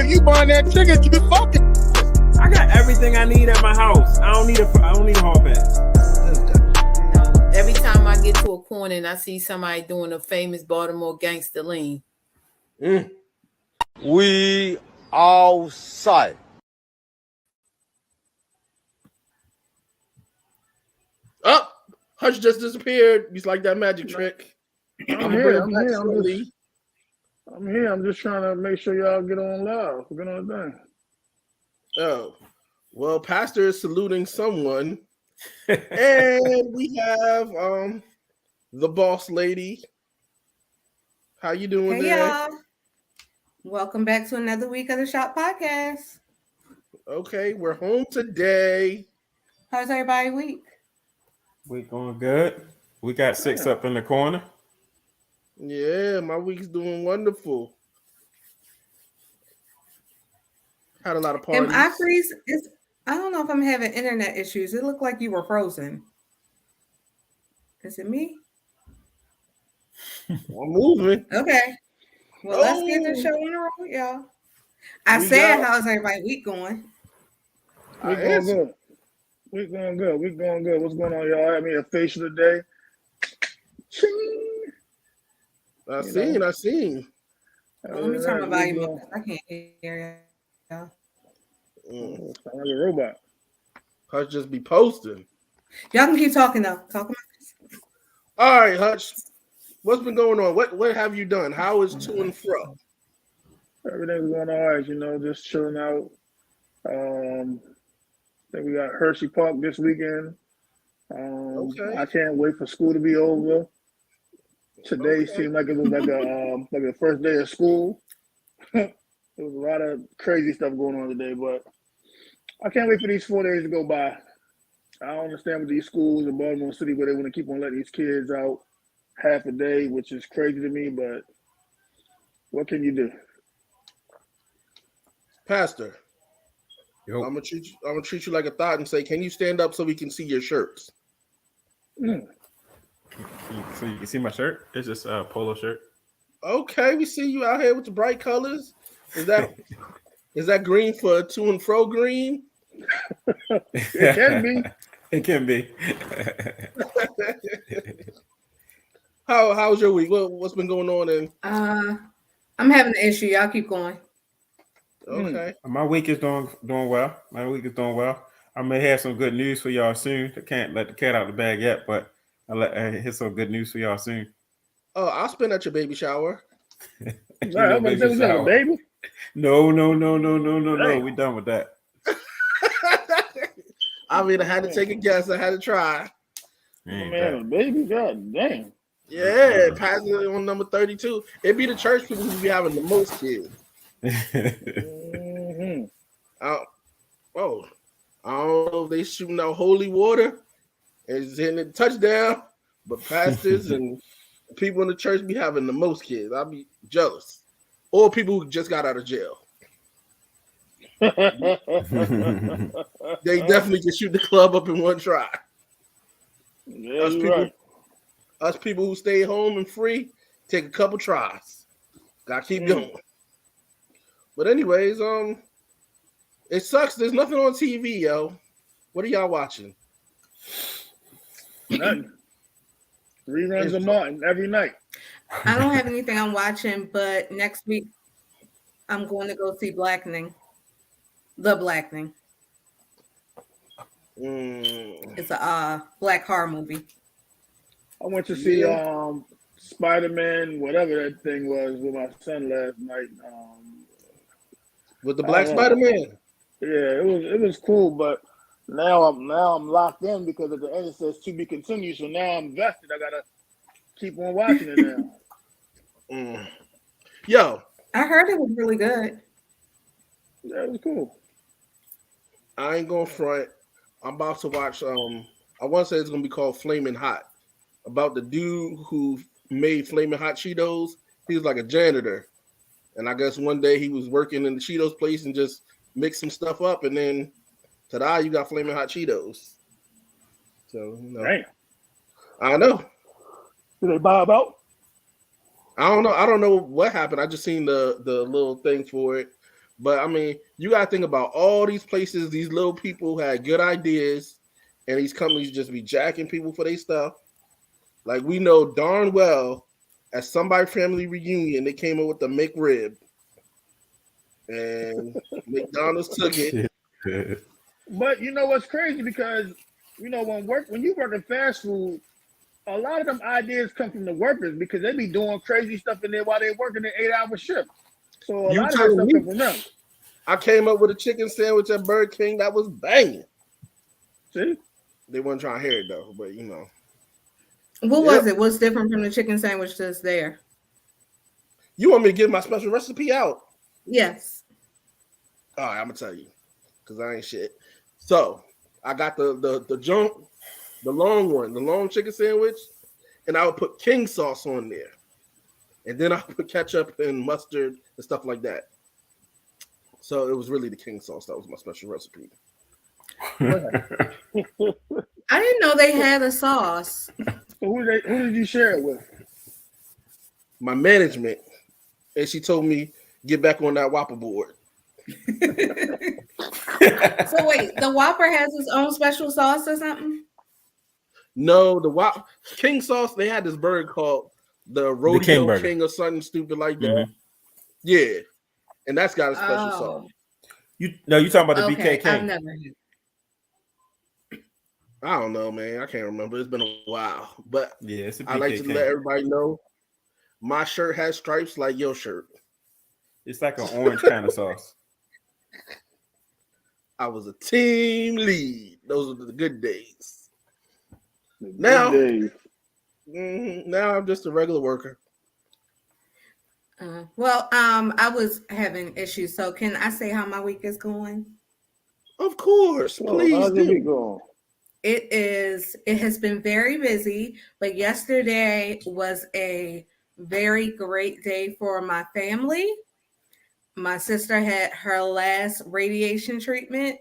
if you buying that ticket, you fucking. I got everything I need at my house. I don't need a hall pass. No. Every time I get to a corner and I see somebody doing a famous Baltimore gangster lean. We outside. Oh, Hutch just disappeared. He's like that magic trick. I'm here. I'm just trying to make sure y'all get on live. Get on the thing. Oh, well, Pastor is saluting someone, and we have the boss lady. How you doing Hey, today? y'all. Welcome back to another week of the Shop Podcast. Okay, we're home today. How's everybody week? We going good. We got 6 up in the corner. Yeah, my week's doing wonderful. Had a lot of parties. Am I freeze? I don't know if I'm having internet issues. It looked like you were frozen. Is it me? I'm moving. Okay. Well, let's get the show on the road, y'all. How's everybody week going? We're going good. We're going good. What's going on, y'all? I had me a facial today. Ching. I seen. Well, let me turn my volume up. I can't hear y'all. Sound like a robot. Hutch just be posting. Y'all can keep talking though. All right, Hutch. What's been going on? What have you done? How is to and fro? Everything's going all right, just chilling out. I think we got Hershey Park this weekend. Okay. I can't wait for school to be over. Today seemed like it was like the first day of school. There was a lot of crazy stuff going on today, but I can't wait for these 4 days to go by. I don't understand with these schools in Baltimore City where they want to keep on letting these kids out half a day, which is crazy to me, but what can you do? Pastor, I'm gonna treat you like a thought and say, can you stand up so we can see your shirts? So you can see my shirt? It's just a polo shirt. Okay, we see you out here with the bright colors. Is that green for to and fro green? It can be. It can be. How's your week? What's been going on? I'm having an issue. Y'all keep going. Okay. My week is doing well. I may have some good news for y'all soon. I can't let the cat out of the bag yet, but I'll hear some good news for y'all soon. Oh, I'll spend at your baby shower. Baby? No. We done with that. I mean, I had to take a guess. I had to try. Man, baby, god damn. Yeah, passing it on number 32. It'd be the church people who be having the most kids. I don't know if they shooting out holy water and it's hitting the touchdown, but pastors and people in the church be having the most kids. I'd be jealous. Or people who just got out of jail. They definitely can shoot the club up in one try. Yeah, Us people who stay home and free take a couple tries. Gotta keep going. But anyways, it sucks. There's nothing on TV, yo. What are y'all watching? Nothing. Reruns of Martin every night. I don't have anything I'm watching, but next week I'm going to go see Blackening. The Blackening. It's a black horror movie. I went to see Spider-Man, whatever that thing was, with my son last night. With the Black Spider-Man. Yeah, it was cool, but now I'm locked in because at the end it says to be continued. So now I'm vested. I gotta keep on watching it now. Yo, I heard it was really good. Yeah, it was cool. I ain't gonna front. I'm about to watch. I want to say it's gonna be called Flamin' Hot, about the dude who made Flamin' Hot Cheetos. He was like a janitor, and I guess one day he was working in the Cheetos place and just mixed some stuff up, and then ta-da, you got Flamin' Hot Cheetos. So Damn. I know. Did they buy about? I don't know. I don't know what happened. I just seen the little thing for it, But I mean, you gotta think about all these places. These little people had good ideas, and these companies just be jacking people for their stuff. Like we know darn well, at somebody family reunion, they came up with the McRib, and McDonald's took it. But you know what's crazy? Because when you work in fast food, a lot of them ideas come from the workers because they be doing crazy stuff in there while they working an 8-hour shift. So a You lot of that telling stuff me? come from them. I came up with a chicken sandwich at Burger King that was banging. See? They weren't trying to hear it though, but you know. What was it? What's different from the chicken sandwich that's there? You want me to give my special recipe out? Yes. All right, I'm gonna tell you, cause I ain't shit. So I got the junk, the long chicken sandwich, and I would put king sauce on there, and then I put ketchup and mustard and stuff like that. So it was really the king sauce that was my special recipe. I didn't know they had a sauce. So who did you share it with? My management, and she told me get back on that Whopper board. So wait, the Whopper has its own special sauce or something? No, the Whopper king sauce. They had this burger called the Rodeo King or something stupid like that. Mm-hmm. Yeah, and that's got a special sauce. You talking about the BK King? I've never had. I don't know, man. I can't remember. It's been a while, but Yeah, it's a BK I like to King. let everybody know my shirt has stripes like your shirt. It's like an orange kind of sauce. I was a team lead. Those are the good days. Now I'm just a regular worker. I was having issues. So can I say how my week is going? Of course, please how's your do. week going? It has been very busy, but yesterday was a very great day for my family. My sister had her last radiation treatment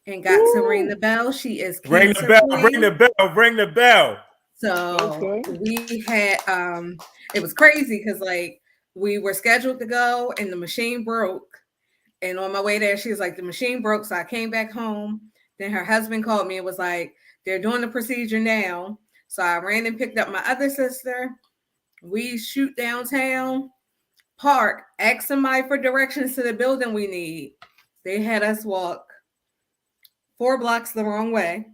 and got to ring the bell. She is ring the bell, ring the bell, ring the bell. So we had it was crazy because like we were scheduled to go and the machine broke. And on my way there, she was like, the machine broke. So I came back home. Then her husband called me and was like, they're doing the procedure now. So I ran and picked up my other sister. We shoot downtown, park, ask somebody for directions to the building we need. They had us walk 4 blocks the wrong way.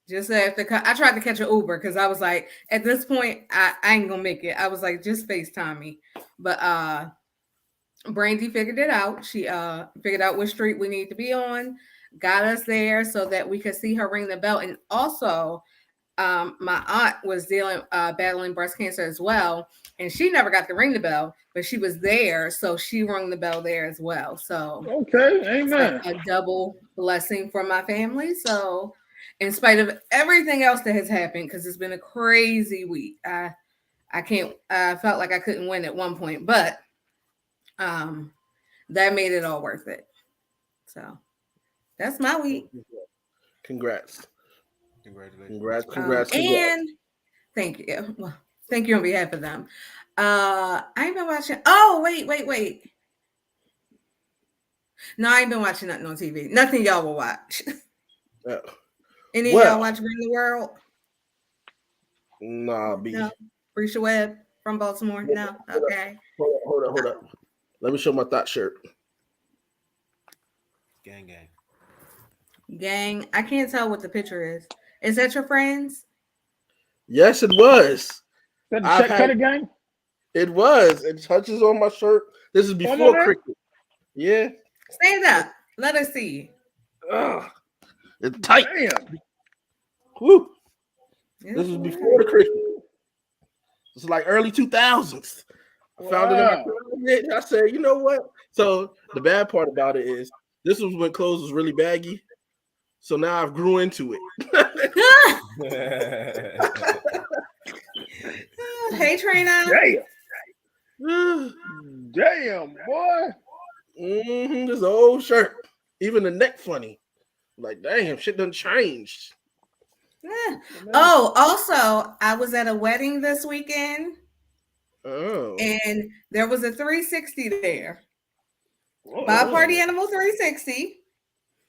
Just after I tried to catch an Uber because I was like, at this point, I ain't gonna make it. I was like, just FaceTime me. But Brandy figured it out. She figured out which street we need to be on, got us there so that we could see her ring the bell. And also, my aunt was battling breast cancer as well, and she never got to ring the bell, but she was there, so she rung the bell there as well. So okay, amen. A double blessing for my family. So in spite of everything else that has happened, because it's been a crazy week, I felt like I couldn't win at one point, but that made it all worth it. So that's my week. Congrats. Congratulations. Congrats. And thank you. Well, thank you on behalf of them. I ain't been watching. Oh, wait. No, I ain't been watching nothing on TV. Nothing y'all will watch. Any of y'all watch Bring the World? Nah, B. No. Risha Webb from Baltimore? No. Okay. Hold up. Let me show my thought shirt. Gang. I can't tell what the picture is. Is that your friends? Yes, it was. That the check cutter gang? It was. It touches on my shirt. This is before cricket. Yeah. Stand up. Let us see. It's tight. Damn. Woo. This is before the cricket. This is like early 2000s. I found it in my closet. I said, you know what? So the bad part about it is this was when clothes was really baggy. So now I've grew into it. Hey, Trina. Damn, boy. This is an old shirt. Even the neck funny. Like, damn, shit done changed. Yeah. Oh, also, I was at a wedding this weekend. Oh. And there was a 360 there. By Party Animal 360.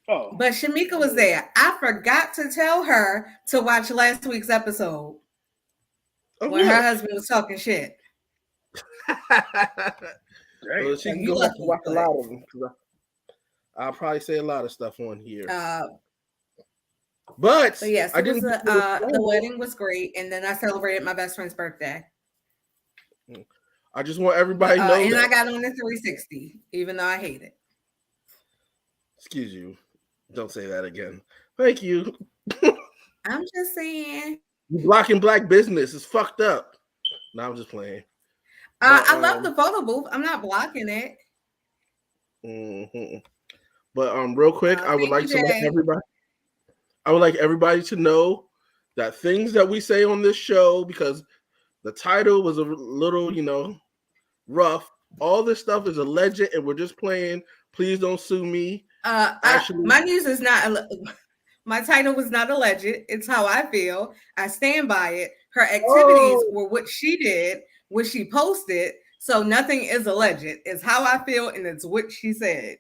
Oh. But Shamika was there. I forgot to tell her to watch last week's episode when her husband was talking shit. Well, she can go back and watch a lot of them. I'll probably say a lot of stuff on here. But yes, the wedding was great, and then I celebrated my best friend's birthday. I just want everybody to know. And I got on the 360, even though I hate it. Excuse you. Don't say that again. Thank you. I'm just saying. You blocking black business is fucked up. No, I'm just playing. I love the photo booth. I'm not blocking it. Mm-hmm. But real quick, I would like to let everybody. I would like everybody to know that things that we say on this show, because the title was a little, rough. All this stuff is alleged, and we're just playing. Please don't sue me. Actually, my news is not. My title was not alleged. It's how I feel. I stand by it. Her activities were what she did, what she posted. So nothing is alleged. It's how I feel, and it's what she said.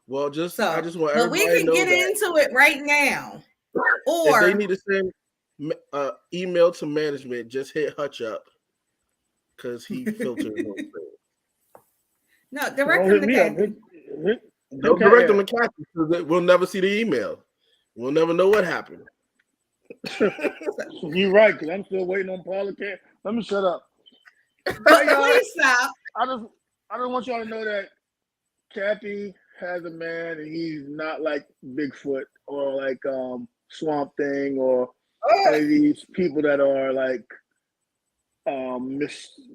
Well, I just want everybody but we can get into it right now. Or if they need to send email to management, just hit Hutch up because he filtered. No, direct them to Kathy. Don't direct them to Kathy because we'll never see the email. We'll never know what happened. You're right, because I'm still waiting on Paula. Let me shut up. Please stop. I just want y'all to know that Kathy has a man, and he's not like Bigfoot or like Swamp Thing or any of these people that are like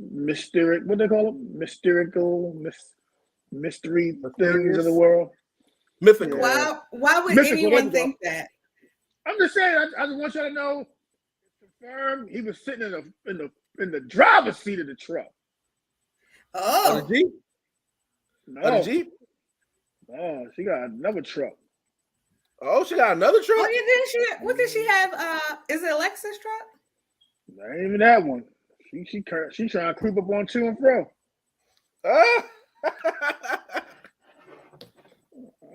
mysteric. What they call them? Mystery things of the world. Mythical. Yeah. Why would anyone think that? I'm just saying. I just want y'all to know. Confirmed. He was sitting in the driver's seat of the truck. Oh, the Jeep. No, the Jeep. Oh, she got another truck. Oh, she got another truck? What did she have? Is it Alexa's truck? Not even that one. She trying to creep up on to and fro.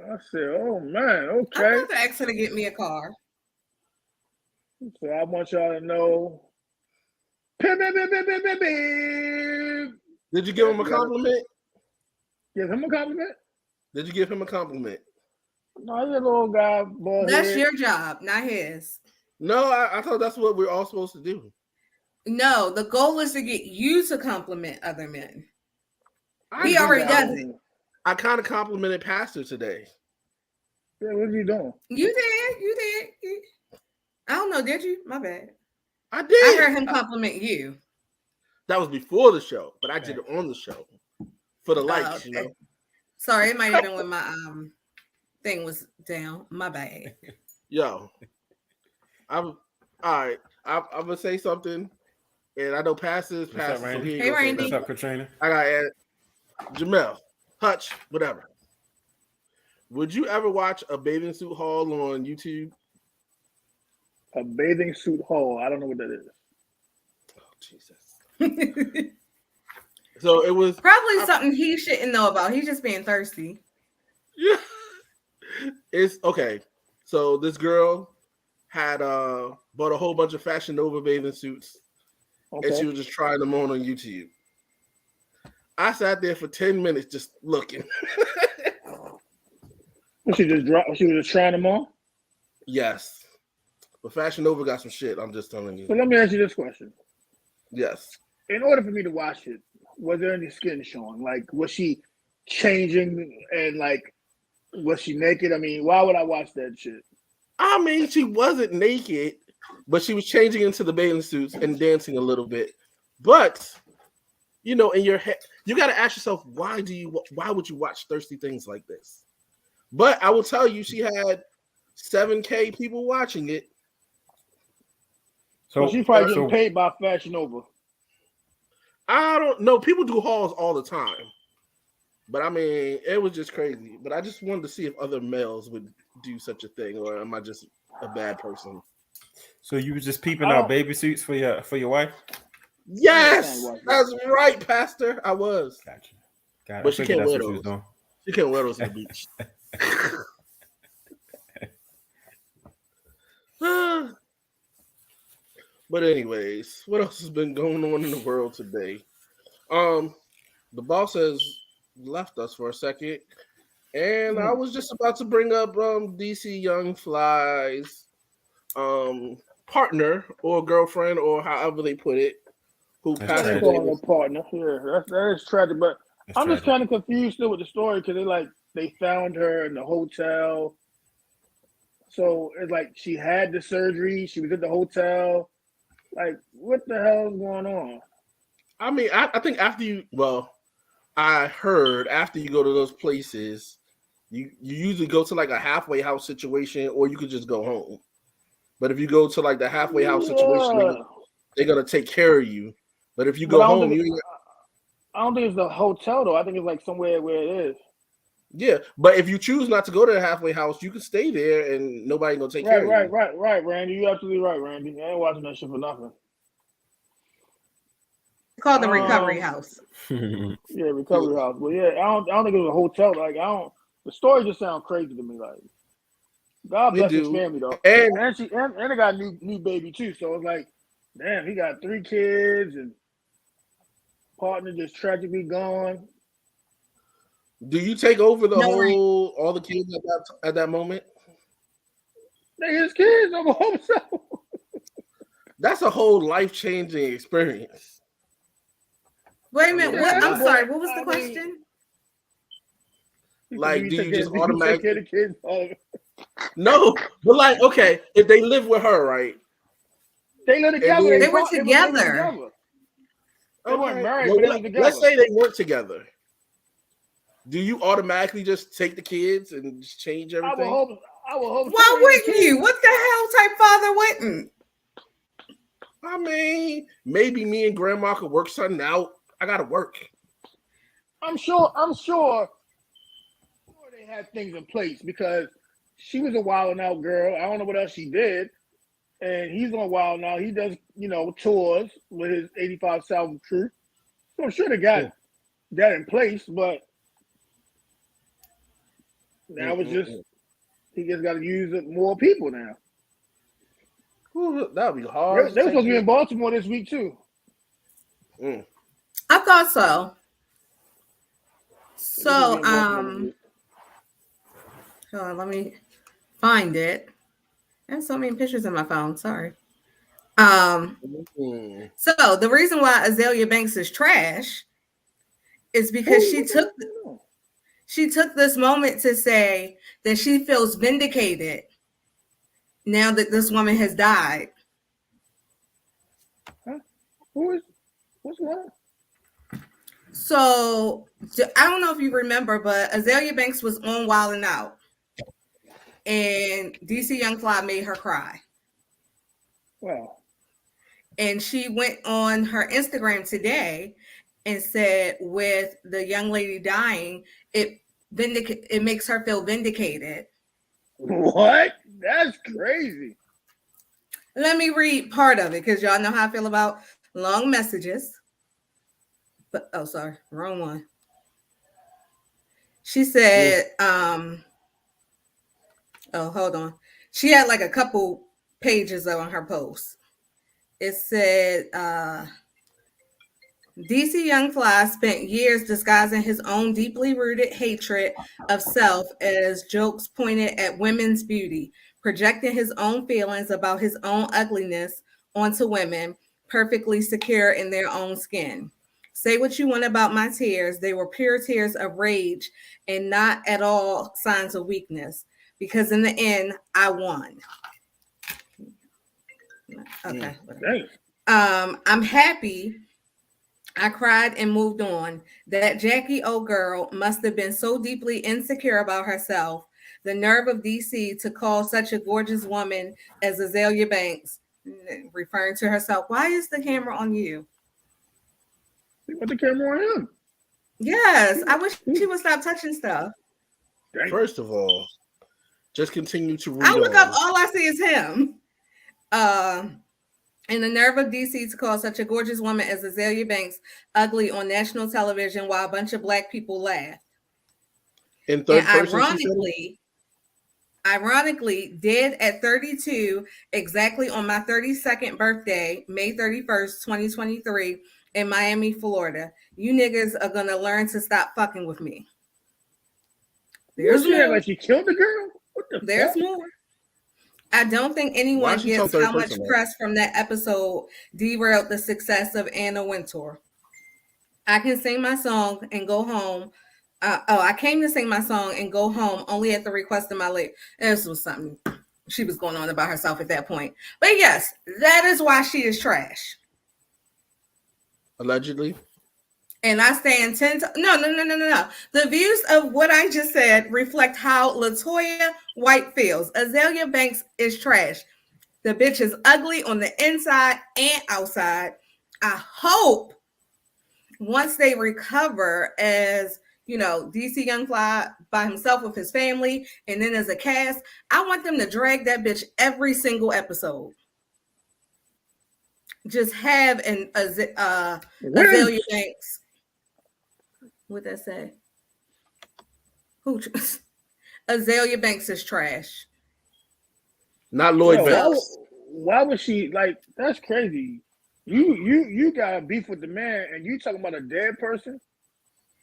I said, oh man, okay. I'm about to ask her to get me a car. So I want y'all to know. Did you give him a compliment? Give him a compliment? Did you give him a compliment? No, he's a little guy. That's your job, not his. No, I thought that's what we're all supposed to do. No, the goal is to get you to compliment other men. He already does it. I kind of complimented Pastor today. Yeah, what are you doing? You did. I don't know, did you? My bad. I did. I heard him compliment you. That was before the show, but I did it on the show for the likes, okay. Sorry, it might have been when my thing was down. My bad. Yo, all right. I'm gonna say something, and I know Pastor's Pastor. What's up, Randy? Hey, Randy. What's up, Katrina? I got Jamel, Hutch, whatever. Would you ever watch a bathing suit haul on YouTube? A bathing suit haul. I don't know what that is. Oh, Jesus. So it was probably something he shouldn't know about. He's just being thirsty. Yeah. It's okay. So this girl had bought a whole bunch of Fashion Nova bathing suits, and she was just trying them on YouTube. I sat there for 10 minutes just looking. She was just trying them on? Yes. But Fashion Nova got some shit, I'm just telling you. So let me ask you this question. Yes. In order for me to watch it, was there any skin showing? Like, was she changing and like, was she naked? I mean, why would I watch that shit? I mean, she wasn't naked, but she was changing into the bathing suits and dancing a little bit. But, in your head, you got to ask yourself, why would you watch thirsty things like this? But I will tell you, she had 7K people watching it. So she's probably getting paid by Fashion Nova. I don't know. People do hauls all the time. But I mean, it was just crazy. But I just wanted to see if other males would do such a thing, or am I just a bad person? So you were just peeping out baby suits for your wife? Yes, that's right, Pastor. I was. Gotcha. But she can't wear those. You can't wear those to the beach. But anyways, what else has been going on in the world today? The boss has left us for a second, and I was just about to bring up DC Young Fly's partner or girlfriend or however they put it, who That's passed tragic. away. Calling a partner. Yeah, that is tragic. But That's I'm just tragic. kind of confused still with the story because they found her in the hotel. So it's like she had the surgery. She was at the hotel. Like, what the hell is going on? I mean, I think I heard after you go to those places, you usually go to like a halfway house situation, or you could just go home. But if you go to like the halfway house situation, they're gonna take care of you. But if you But go I don't home, think I don't think it's the hotel though. I think it's like somewhere where it is. yeah. But if you choose not to go to the halfway house, you can stay there and nobody gonna take care of you. Right, Randy. You're absolutely right, Randy. I ain't watching that shit for nothing. It's called the recovery house. Yeah, recovery house. But yeah, I don't think it was a hotel. Like, I don't. The story just sounds crazy to me. Like, God They bless his do. family though, And and they got a new baby too. So it's like, damn, he got 3 kids and partner just tragically gone. do you take over the No, all the kids at that moment? They his kids. I'm home so. That's a whole life-changing experience. Wait a minute. Yeah, What? I'm but, sorry. What was I the mean, question? Like, do you just take automatically care of the kids? Oh, no? But like, okay, if they live with her, right? they live together. then- They were They together. They weren't married, Well, but they was together. let's say they weren't together. Do you automatically just take the kids and just change I everything? would hope. Why so. wouldn't you? What the hell type father wouldn't? I mean, maybe me and grandma could work something out. I gotta work. I'm sure they had things in place because she was a wild and out girl. I don't know what else she did. And he's on wild now. He does, tours with his 85 South crew. So I'm sure they got that in place, but now it's just he just got to use more people now. Ooh, that would be They hard. were supposed to be in Baltimore this week too. I thought so. So, Hold on, let me find it. I have so many pictures in my phone. Sorry. So the reason why Azealia Banks is trash is because she took this moment to say that she feels vindicated now that this woman has died. Huh? What's what? So I don't know if you remember, but Azealia Banks was on Wild 'N Out, and DC Young Fly made her cry. Wow. And she went on her Instagram today and said, with the young lady dying, it makes her feel vindicated. What? That's crazy. Let me read part of it because y'all know how I feel about long messages. But sorry, wrong one. She said, hold on. She had like a couple pages on her post. It said, DC Young Fly spent years disguising his own deeply rooted hatred of self as jokes pointed at women's beauty, projecting his own feelings about his own ugliness onto women, perfectly secure in their own skin. Say what you want about my tears. They were pure tears of rage and not at all signs of weakness, because in the end, I won. Okay. I'm happy. I cried and moved on. That Jackie O girl must have been so deeply insecure about herself. The nerve of DC to call such a gorgeous woman as Azealia Banks, referring to herself. Why is the camera on you? Put the camera on him. Yes, I wish she would stop touching stuff. First of all, just continue to read. I look up, all I see is him. And the nerve of DC to call such a gorgeous woman as Azealia Banks ugly on national television while a bunch of black people laugh. In third And person, she said it? ironically, dead at 32, exactly on my 32nd birthday, May 31st, 2023, in Miami, Florida. You niggas are gonna learn to stop fucking with me. There's She act more. like she killed the girl. What the There's fuck? more. I don't think Why anyone she talking gets third how much person, man? press from that episode derailed the success of Anna Wintour. I can sing my song and go home. I came to sing my song and go home only at the request of my late. This was something she was going on about herself at that point. But yes, that is why she is trash. Allegedly. And I stand 10 to, no. The views of what I just said reflect how Latoya White feels. Azealia Banks is trash. The bitch is ugly on the inside and outside. I hope once they recover as, you know, DC Young Fly by himself with his family, and then as a cast, I want them to drag that bitch every single episode. Just have an Azealia Banks. What'd that say? Who? Azealia Banks is trash. Not Lloyd Yo, Banks. why was she like? That's crazy. You got beef with the man, and you talking about a dead person?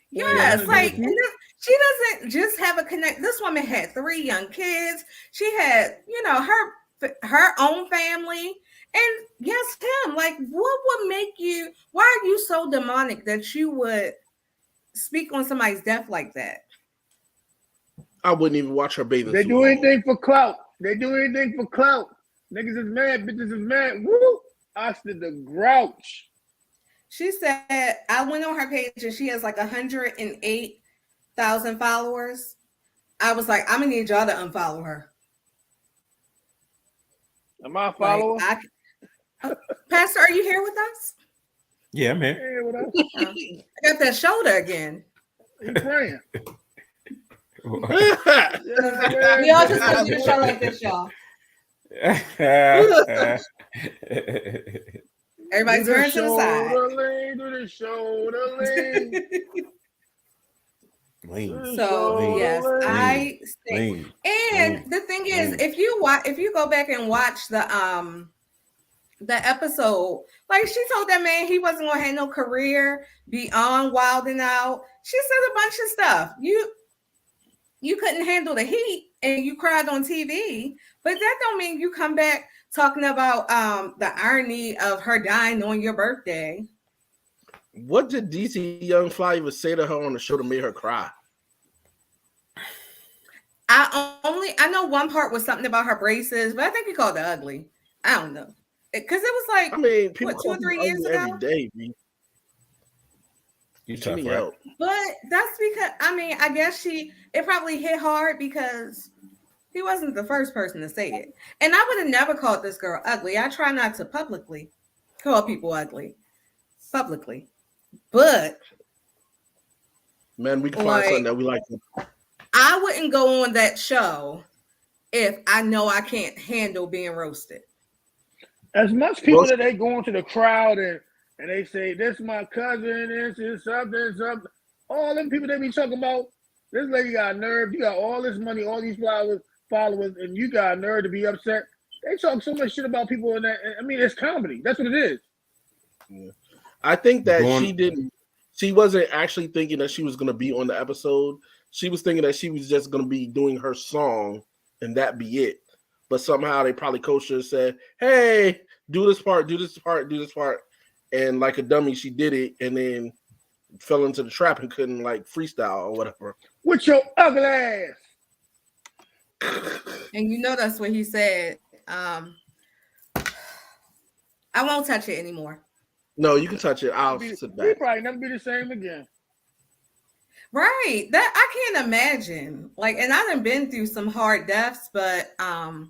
Yes, like she doesn't just have a connect. This woman had 3 young kids. She had, you know, her own family, and yes, him. Like, what would make you? Why are you so demonic that you would speak on somebody's death like that? I wouldn't even watch her bathing They suit. do anything for clout. They do anything for clout. Niggas is mad. Bitches is mad. Woo! Oscar the Grouch. She said, I went on her page and she has like 108,000 followers. I was like, I'm gonna need y'all to unfollow her. Am I a follower? Like, Pastor, are you here with us? Yeah, I'm here. Yeah, what else? I got that shoulder again. You praying? We all just gonna do the show like this, y'all. Everybody turn to the side. Do the shoulder lean. So yes, I think. And the thing is, if you go back and watch the episode, like she told that man he wasn't gonna have no career beyond Wild 'N Out. She said a bunch of stuff. You couldn't handle the heat and you cried on TV, but that don't mean you come back talking about the irony of her dying on your birthday. What did DC Young Fly even say to her on the show that made her cry? I know one part was something about her braces, but I think he called her ugly. I don't know. Because it was like, I mean, people what, 2 or 3 years ago? every day, man. You She tough, need right? help. But that's because, I mean, I guess it probably hit hard because he wasn't the first person to say it. And I would have never called this girl ugly. I try not to publicly call people ugly. Publicly. But Man, we can find something that we like. I wouldn't go on that show if I know I can't handle being roasted. As much people that they go into the crowd and they say, this my cousin, this is something. All them people they be talking about, this lady got nerve. You got all this money, all these followers, and you got nerve to be upset. They talk so much shit about people in that. I mean, it's comedy. That's what it is. Yeah. I think that she wasn't actually thinking that she was going to be on the episode. She was thinking that she was just going to be doing her song and that be it. But somehow they probably coached her and said, hey, do this part. And like a dummy, she did it and then fell into the trap and couldn't like freestyle or whatever. With your ugly ass. And you know that's what he said. I won't touch it anymore. No, you can touch it. I'll sit back. We probably never be the same again. Right. That I can't imagine. Like, and I done been through some hard deaths, but I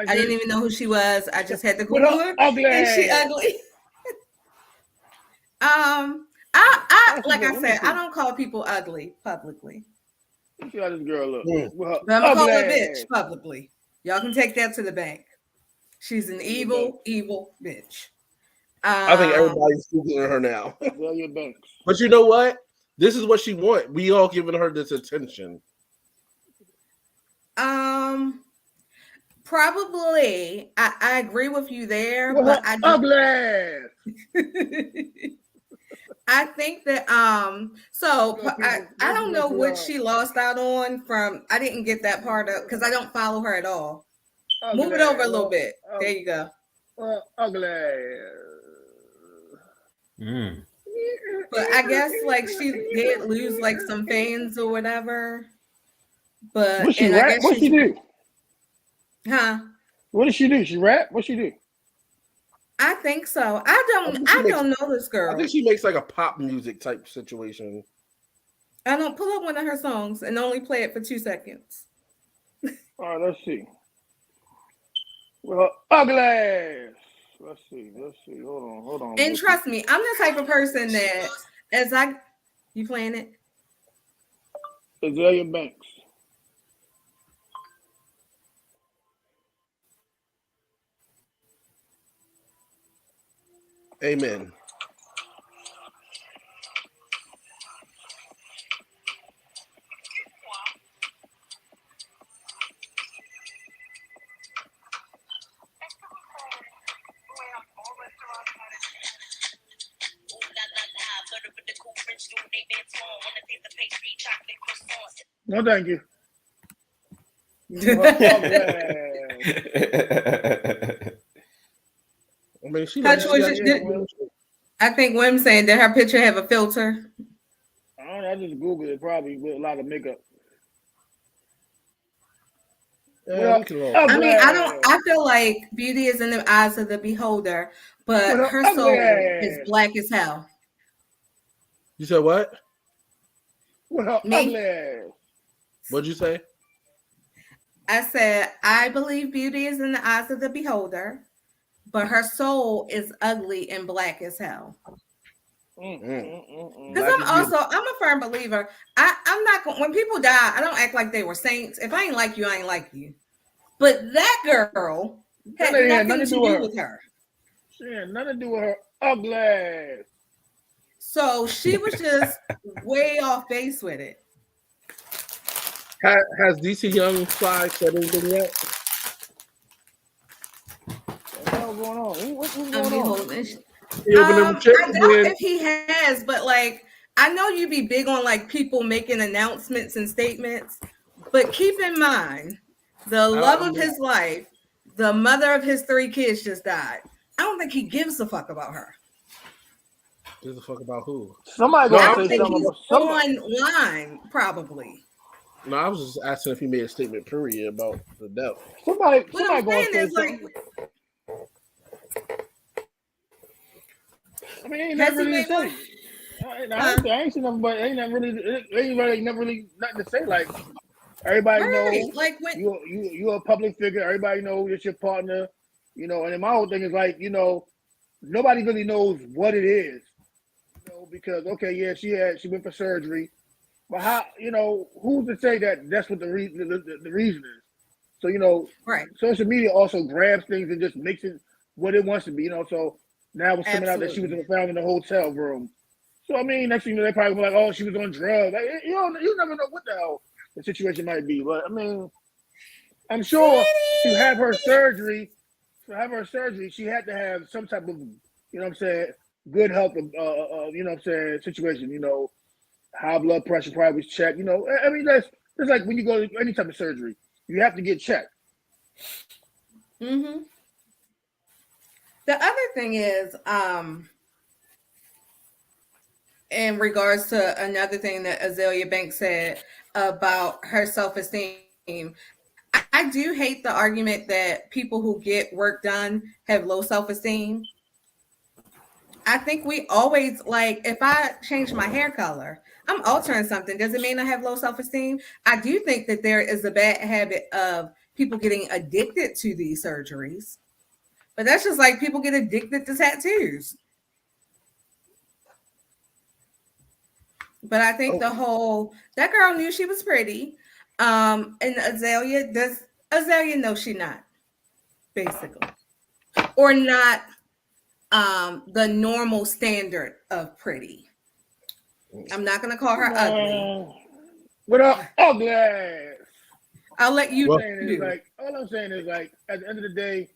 didn't even know who she was. I just had to Google her. Ugly and ass. she ugly. I like I said, I don't call people ugly publicly. Let's see how this girl look. But I'm gonna call her a bitch publicly. Y'all can take that to the bank. She's an evil bitch. I think everybody's Googling her now. Azealia Banks. But you know what? This is what she want. We all giving her this attention. Probably. I agree with you there, Well, but her ugly ass. I think that so I don't know what she lost out on from. I didn't get that part of because I don't follow her at all. Ugly Move it over a ass. little bit. There you go. Ugly ass. Mm. But I guess like she did lose like some fans or whatever. But What she and I rap? guess What she do? Huh? What does she do? She rap? What she do? I think so. I don't know this girl. I think she makes like a pop music type situation. I don't pull up one of her songs and only play it for 2 seconds. All right, let's see. Well, ugly ass. Let's see. Hold on. And trust me, I'm the type of person that you playing it? Azealia Banks. Amen. No, thank you. I mean, she How like choices I think Wim saying did her picture have a filter? I don't know. I just Googled it, probably with a lot of makeup. Yeah, I mean, I feel like beauty is in the eyes of the beholder, but her soul is black as hell. You said what? Me? What'd you say? I said, I believe beauty is in the eyes of the beholder, but her soul is ugly and black as hell. Because I'm a firm believer. I'm not going when people die, I don't act like they were saints. If I ain't like you, I ain't like you. But that girl had nothing to do with her. She had nothing to do with her ugly ass. So she was just way off base with it. Has DC Young Fly said anything yet? What the hell going on? What's going on? I doubt if he has, but like I know you be big on like people making announcements and statements, but keep in mind the love of his life, the mother of his 3 kids just died. I don't think he gives a fuck about her. Gives a fuck about who? Somebody gonna say something about somebody. Online, probably. No, I was just asking if he made a statement, period, about the death. Somebody gonna say something. I mean, ain't nothing really to say. I ain't seen nothing, but ain't nothing really, never really nothing to say. Like everybody knows, like when you're a public figure. Everybody knows it's your partner, you know. And then my whole thing is like, you know, nobody really knows what it is, you know, because okay, yeah, she went for surgery, but how, you know, who's to say that that's what the reason is? So you know, right? Social media also grabs things and just makes it what it wants to be, you know. So now it's coming out that she was found in the hotel room. So I mean, next thing you know, they probably be like, "Oh, she was on drugs." Like, you never know what the hell the situation might be. But I mean, I'm sure to have her surgery, she had to have some type of, you know what I'm saying, good health, you know what I'm saying, situation. You know, high blood pressure probably was checked. You know, I mean, that's like when you go to any type of surgery, you have to get checked. Mm-hmm. The other thing is, in regards to another thing that Azealia Banks said about her self-esteem, I do hate the argument that people who get work done have low self-esteem. I think we always, like, if I change my hair color, I'm altering something. Does it mean I have low self-esteem? I do think that there is a bad habit of people getting addicted to these surgeries. But that's just like people get addicted to tattoos. But I think that girl knew she was pretty. And Azealia know she not, basically. Or not the normal standard of pretty. I'm not gonna call her ugly. What up, ugly ass? I'll let you All I'm saying is do. like, all I'm saying is like, at the end of the day,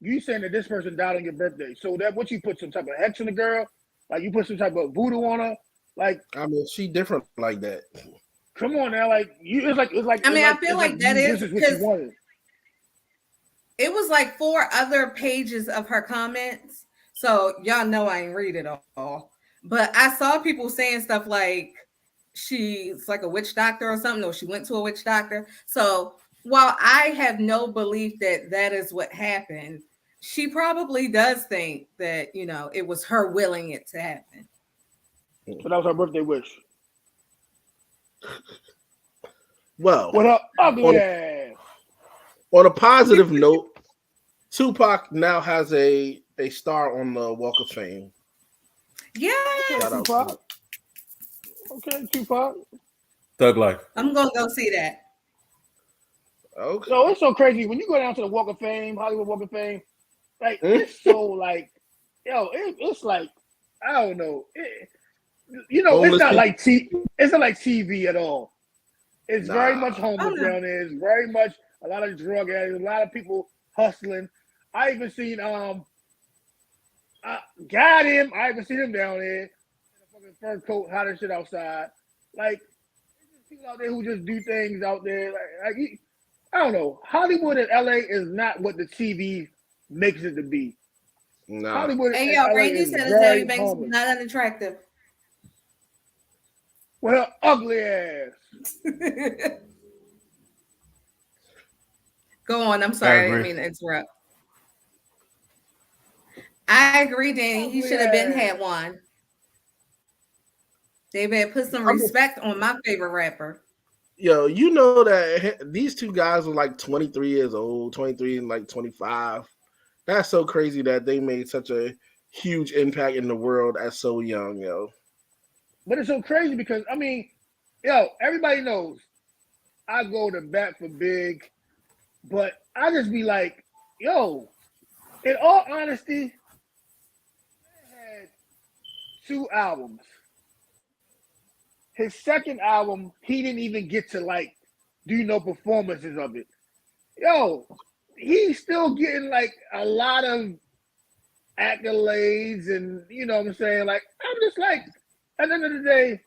you saying that this person died on your birthday, so that what you put some type of hex on the girl, like you put some type of voodoo on her, like. I mean, she different like that. Come on now, like you, it's like. I mean, I it's feel like that this is what you because wanted. it was like 4 other pages of her comments. So y'all know I ain't read it all. But I saw people saying stuff like she's like a witch doctor or something, or she went to a witch doctor. So while I have no belief that that is what happened, she probably does think that, you know, it was her willing it to happen. So that was her birthday wish. Well, What up, ugly ass? on a positive note, Tupac now has a star on the Walk of Fame. Yeah. Shout out Tupac. Okay, Tupac. Thug Life. I'm gonna go see that. Okay. So it's so crazy when you go down to the Walk of Fame, Hollywood Walk of Fame. Like it's so like, it's like I don't know. It's not like it's not like TV at all. It's very much homeless down there. It's very much a lot of drug addicts, a lot of people hustling. I even seen got him. I even seen him down there in a fucking fur coat, hot as shit outside. Like people out there who just do things out there. Like I don't know. Hollywood and LA is not what the TV makes it to be. Nah. Hollywood Hey, and yo, LA Randy is said very Azealia Banks is homeless. not unattractive. With her ugly ass. Go on. I'm sorry. I didn't mean to interrupt. I agree, Danny. He should have been had one. They better put some respect on my favorite rapper. Yo, you know that these two guys were like 23 years old, 23 and like 25. That's so crazy that they made such a huge impact in the world at so young, yo. But it's so crazy because, I mean, everybody knows I go to bat for Big, but I just be like, yo, in all honesty, he had 2 albums. His second album, he didn't even get to like do no performances of it. Yo, he's still getting like a lot of accolades, and you know what I'm saying? Like, I'm just like, at the end of the day,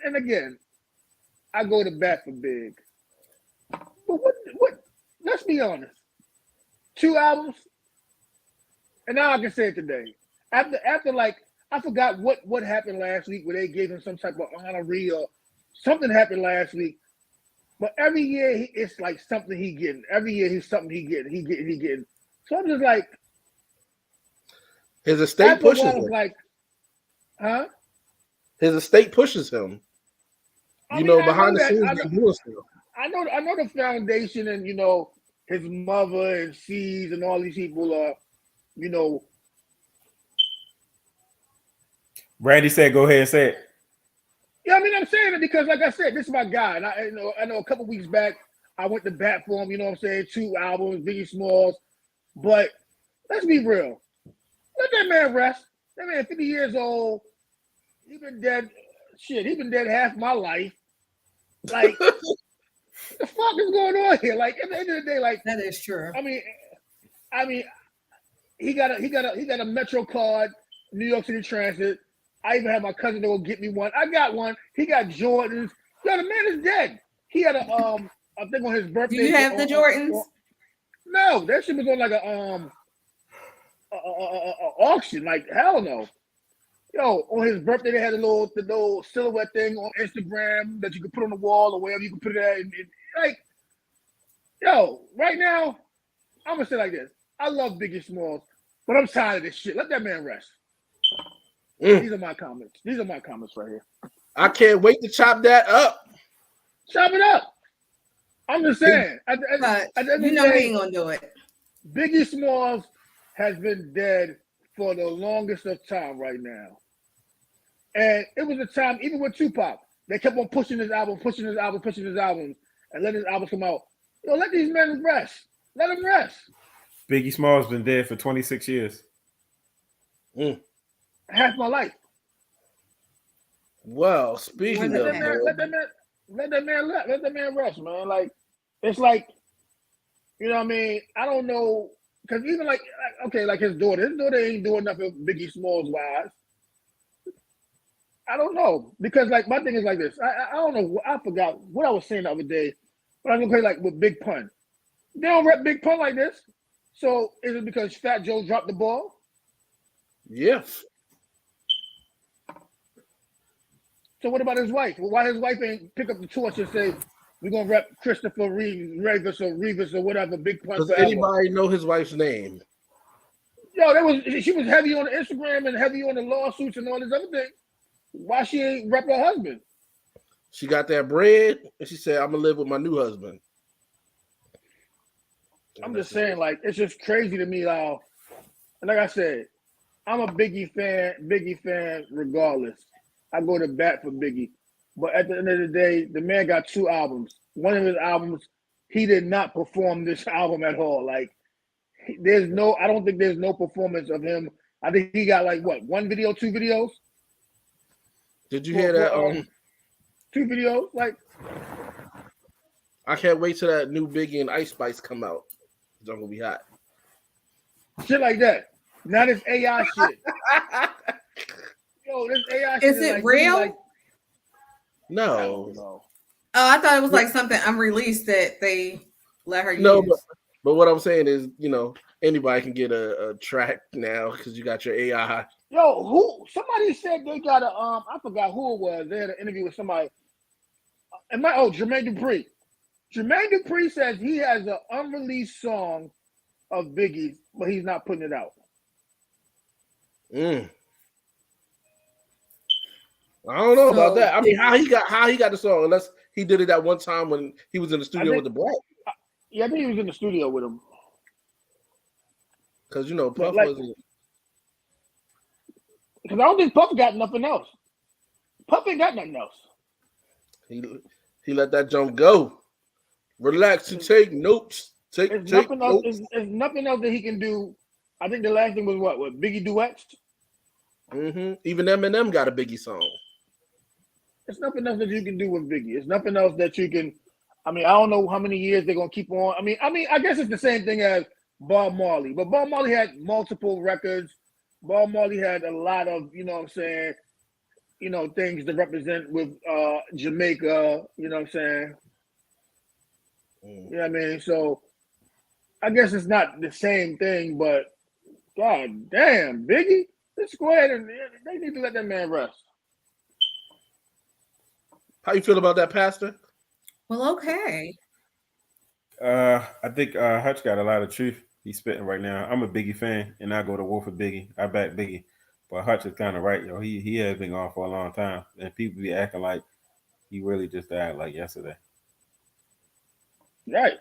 and again, I go to bat for Big. But what let's be honest. 2 albums, and now I can say it today. After like I forgot what happened last week where they gave him some type of honorary or something happened last week. But every year it's like something he getting. Every year he's something he getting. So I'm just like, his estate pushes him. Like, huh? His estate pushes him. Behind the scenes, he's doing stuff. I know the foundation, and his mother and C's and all these people are, Randy said, "Go ahead and say it." Yeah, I mean, I'm saying it because, like I said, this is my guy. And I know a couple weeks back, I went to bat for him. You know what I'm saying? 2 albums, Biggie Smalls. But let's be real. Let that man rest. That man, 50 years old. He been dead. Shit, he been dead half my life. Like, what the fuck is going on here? Like, at the end of the day, like, that is true. I mean, he got a Metro card, New York City Transit. I even had my cousin go get me one. I got one. He got Jordans. Yo, the man is dead. He had a I think on his birthday. Do you have the Jordans? No, that shit was on like a auction. Like, hell no. Yo, on his birthday they had the little silhouette thing on Instagram that you could put on the wall or wherever you could put it at. And like, yo, right now, I'm gonna say like this. I love Biggie Smalls, but I'm tired of this shit. Let that man rest. These are my comments. These are my comments right here. I can't wait to chop that up. Chop it up. I'm just saying. You know he ain't gonna do it. Biggie Smalls has been dead for the longest of time right now. And it was a time, even with Tupac, they kept on pushing his album, and letting his albums come out. Yo, let these men rest. Let them rest. Biggie Smalls been dead for 26 years. And half my life. Well, speaking Let of that man- Let that man rest, man. Like it's like, you know what I mean? I don't know, because even like okay, like his daughter ain't doing nothing Biggie Smalls wise. I don't know, because like my thing is like this. I don't know. I forgot what I was saying the other day, but I'm gonna play like with Big Pun. They don't rep Big Pun like this. So is it because Fat Joe dropped the ball? yeah. So what about his wife? Why his wife ain't pick up the torch and say we're gonna rep Christopher Reeves or whatever, Big Pun Does forever? anybody know his wife's name? Yo, she was heavy on the Instagram and heavy on the lawsuits and all this other thing. Why she ain't rep her husband? She got that bread, and she said, "I'm gonna live with my new husband." I'm just saying, like, it's just crazy to me how, and like I said, I'm a Biggie fan regardless. I go to bat for Biggie. But at the end of the day, the man got 2 albums. One of his albums, he did not perform this album at all. Like, I don't think there's no performance of him. I think he got like what, 1 video, 2 videos? Did you hear that? 2 videos? Like, I can't wait till that new Biggie and Ice Spice come out. It's gonna be hot. shit like that. Now this AI shit. Yo, this AI shit Is it like, real? Like, No, Oh, I thought it was like something unreleased that they let her no, use. but what I'm saying is, anybody can get a track now because you got your AI. Yo, somebody said they got a I forgot who it was. They had an interview with somebody. Jermaine Dupri. Jermaine Dupri says he has an unreleased song of Biggie's, but he's not putting it out. I don't know about that. I mean, how he got the song? Unless he did it that one time when he was in the studio with the Black. Yeah, I think he was in the studio with him. Because Puff like, wasn't. Because I don't think Puff got nothing else. Puff ain't got nothing else. He let that jump go. Relax and take notes. There's nothing else. There's nothing else that he can do. I think the last thing was what Biggie duets. Even Eminem got a Biggie song. There's nothing else that you can do with Biggie. It's nothing else that you can. I mean, I don't know how many years they're gonna keep on. I mean, I guess it's the same thing as Bob Marley, but Bob Marley had multiple records. Bob Marley had a lot of, you know what I'm saying, things to represent with Jamaica, you know what I'm saying? You know what I mean? So I guess it's not the same thing, but god damn, Biggie, let's go ahead and they need to let that man rest. How you feel about that, Pastor? Well, okay. I think Hutch got a lot of truth he's spitting right now. I'm a Biggie fan, and I go to war for Biggie. I back Biggie, but Hutch is kind of right, yo. He has been gone for a long time, and people be acting like he really just died like yesterday. Right.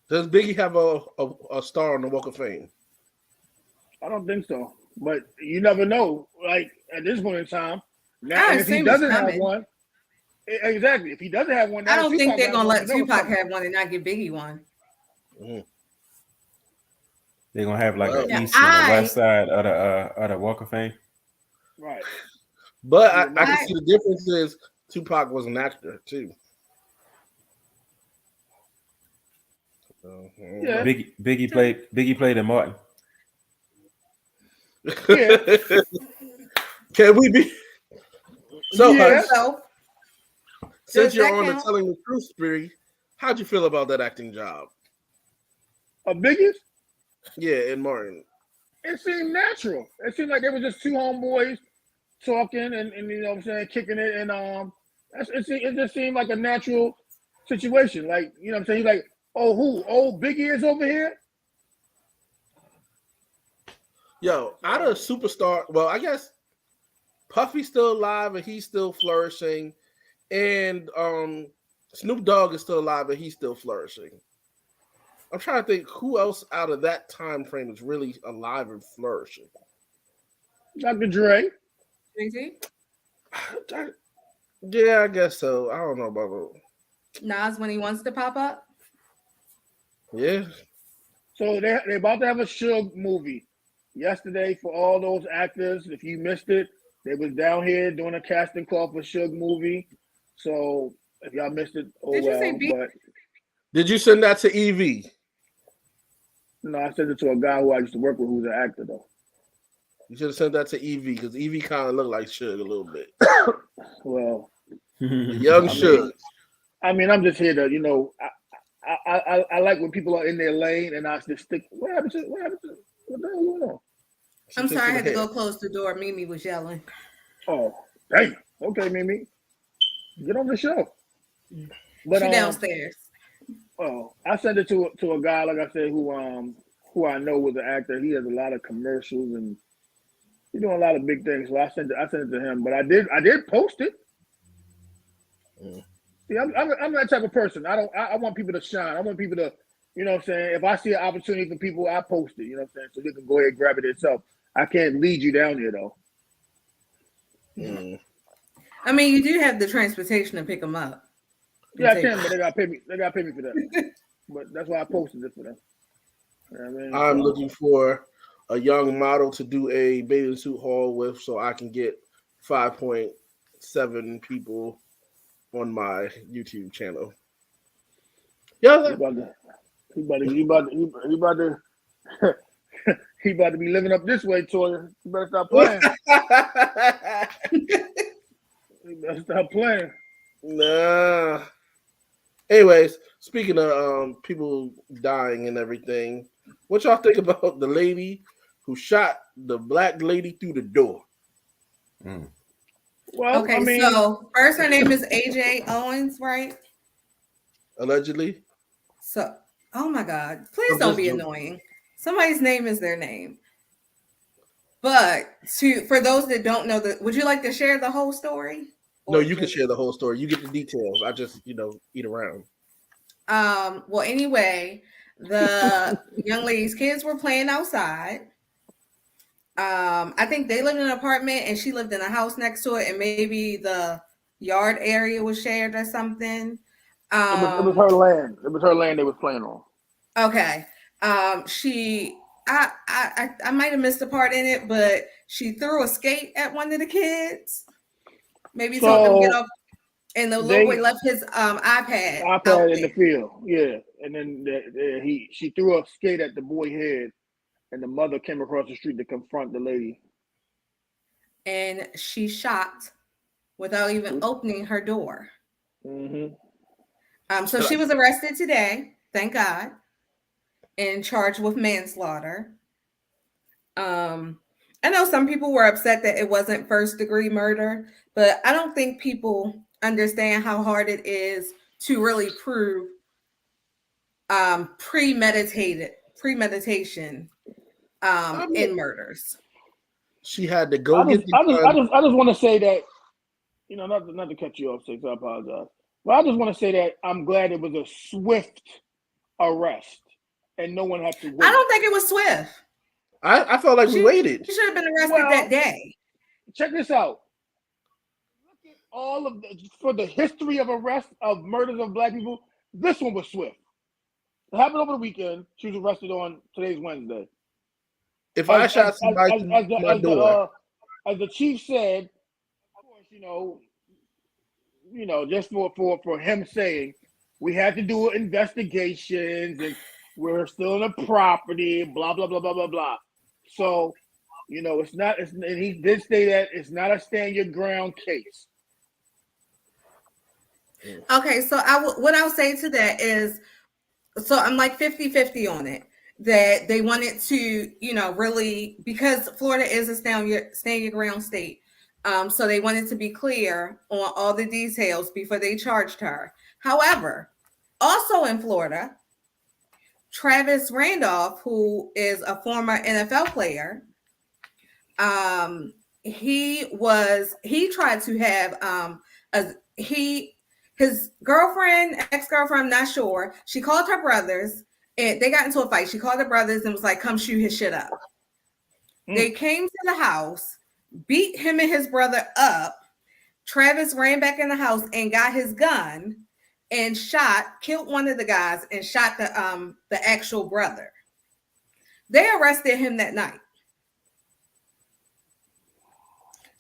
Does Biggie have a star on the Walk of Fame? I don't think so, but you never know. Like at this point in time, now I if he assume doesn't it's have coming. one, exactly. If he doesn't have one, I now don't think Tupac they're got gonna one, let you know it's Tupac coming. have one and not give Biggie one. They're gonna have like Well, an east and a west side of the Walk of Fame. Right. But I can see the difference is Tupac was an actor too. Yeah. Biggie played in Martin. Yeah. Can we be so? Yeah. Since Does you're that on the count? telling the truth spree, how'd you feel about that acting job? A Biggie's? Yeah, in Martin. It seemed natural. It seemed like they were just 2 homeboys talking and you know what I'm saying, kicking it, and it just seemed like a natural situation. Like, you know what I'm saying? He's like, oh, Biggie is over here? Yo, out of superstar, well, I guess Puffy's still alive and he's still flourishing, and Snoop Dogg is still alive and he's still flourishing. I'm trying to think who else out of that time frame is really alive and flourishing. Dr. Dre. Jay-Z? Yeah, I guess so. I don't know about that. Nas when he wants to pop up. Yeah. So they're about to have a Suge movie. yesterday for all those actors. If you missed it, they was down here doing a casting call for Suge movie. So if y'all missed it, oh Did you say well. B? But Did you send that to Evie? no, I sent it to a guy who I used to work with who's an actor though. You should have sent that to Evie because Evie kind of looked like Suge a little bit. Well, Young Suge. I mean, I'm just here to, I like when people are in their lane and I just stick. What happened to what the hell going on? I'm sorry, I had to go close the door. Mimi was yelling. Oh, dang. Okay, Mimi. Get on the show. But She downstairs. Oh, I sent it to a guy, like I said, who I know was an actor. He has a lot of commercials and he's doing a lot of big things. So I sent it to him. But I did post it. See, I'm that type of person. I want people to shine. I want people to, you know what I'm saying? If I see an opportunity for people, I post it, you know what I'm saying? So they can go ahead and grab it themselves. I can't lead you down here though. I mean, you do have the transportation to pick them up. Yeah, I can, but they gotta pay me. They gotta pay me for that. But that's why I posted it for them. You know what I mean? I'm looking for a young model to do a bathing suit haul with, so I can get 5.7 people on my YouTube channel. Yeah, he about to be living up this way, Toya. You better stop playing. You better stop playing. Nah. Anyways, speaking of people dying and everything, what y'all think about the lady who shot the black lady through the door? Well, okay, I mean, so first her name is AJ Owens, right? Allegedly. So, oh my God, please don't be annoying. Somebody's name is their name. But for those that don't know, would you like to share the whole story? No, you can share the whole story. You get the details. I just, eat around. Well, anyway, the young lady's kids were playing outside. I think they lived in an apartment and she lived in a house next to it, and maybe the yard area was shared or something. It was her land. It was her land they was playing on. Okay. I might have missed a part in it, but she threw a skate at one of the kids. Maybe told them get off, and the little boy left his iPad in the field. Yeah, and then she threw a skate at the boy's head, and the mother came across the street to confront the lady. And she shot without even opening her door. Mm-hmm. So she was arrested today, thank God, and charged with manslaughter. I know some people were upset that it wasn't first-degree murder, but I don't think people understand how hard it is to really prove premeditation in murders. She had to go I just want to say that, not to cut you off, Six, I apologize. But I just want to say that I'm glad it was a swift arrest and no one had to wait. I don't think it was swift. I felt like we waited. She should have been arrested that day. Check this out. Look at all of for the history of arrests of murders of black people. This one was swift. It happened over the weekend. She was arrested on today's Wednesday. If I shot somebody through my door, as the chief said, of course, just for him saying we had to do investigations and we're still in the property, blah blah blah blah blah blah. So, it's not. And he did say that it's not a stand your ground case. Okay, so what I'll say to that is, so I'm like 50-50 on it. That they wanted to, really, because Florida is a stand your ground state. So they wanted to be clear on all the details before they charged her. However, also in Florida, Travis Randolph, who is a former NFL player, he tried to have his ex-girlfriend, I'm not sure. She called her brothers and they got into a fight. She called her brothers and was like, come shoot his shit up. They came to the house, beat him and his brother up. Travis ran back in the house and got his gun and killed one of the guys and shot the actual brother. They arrested him that night.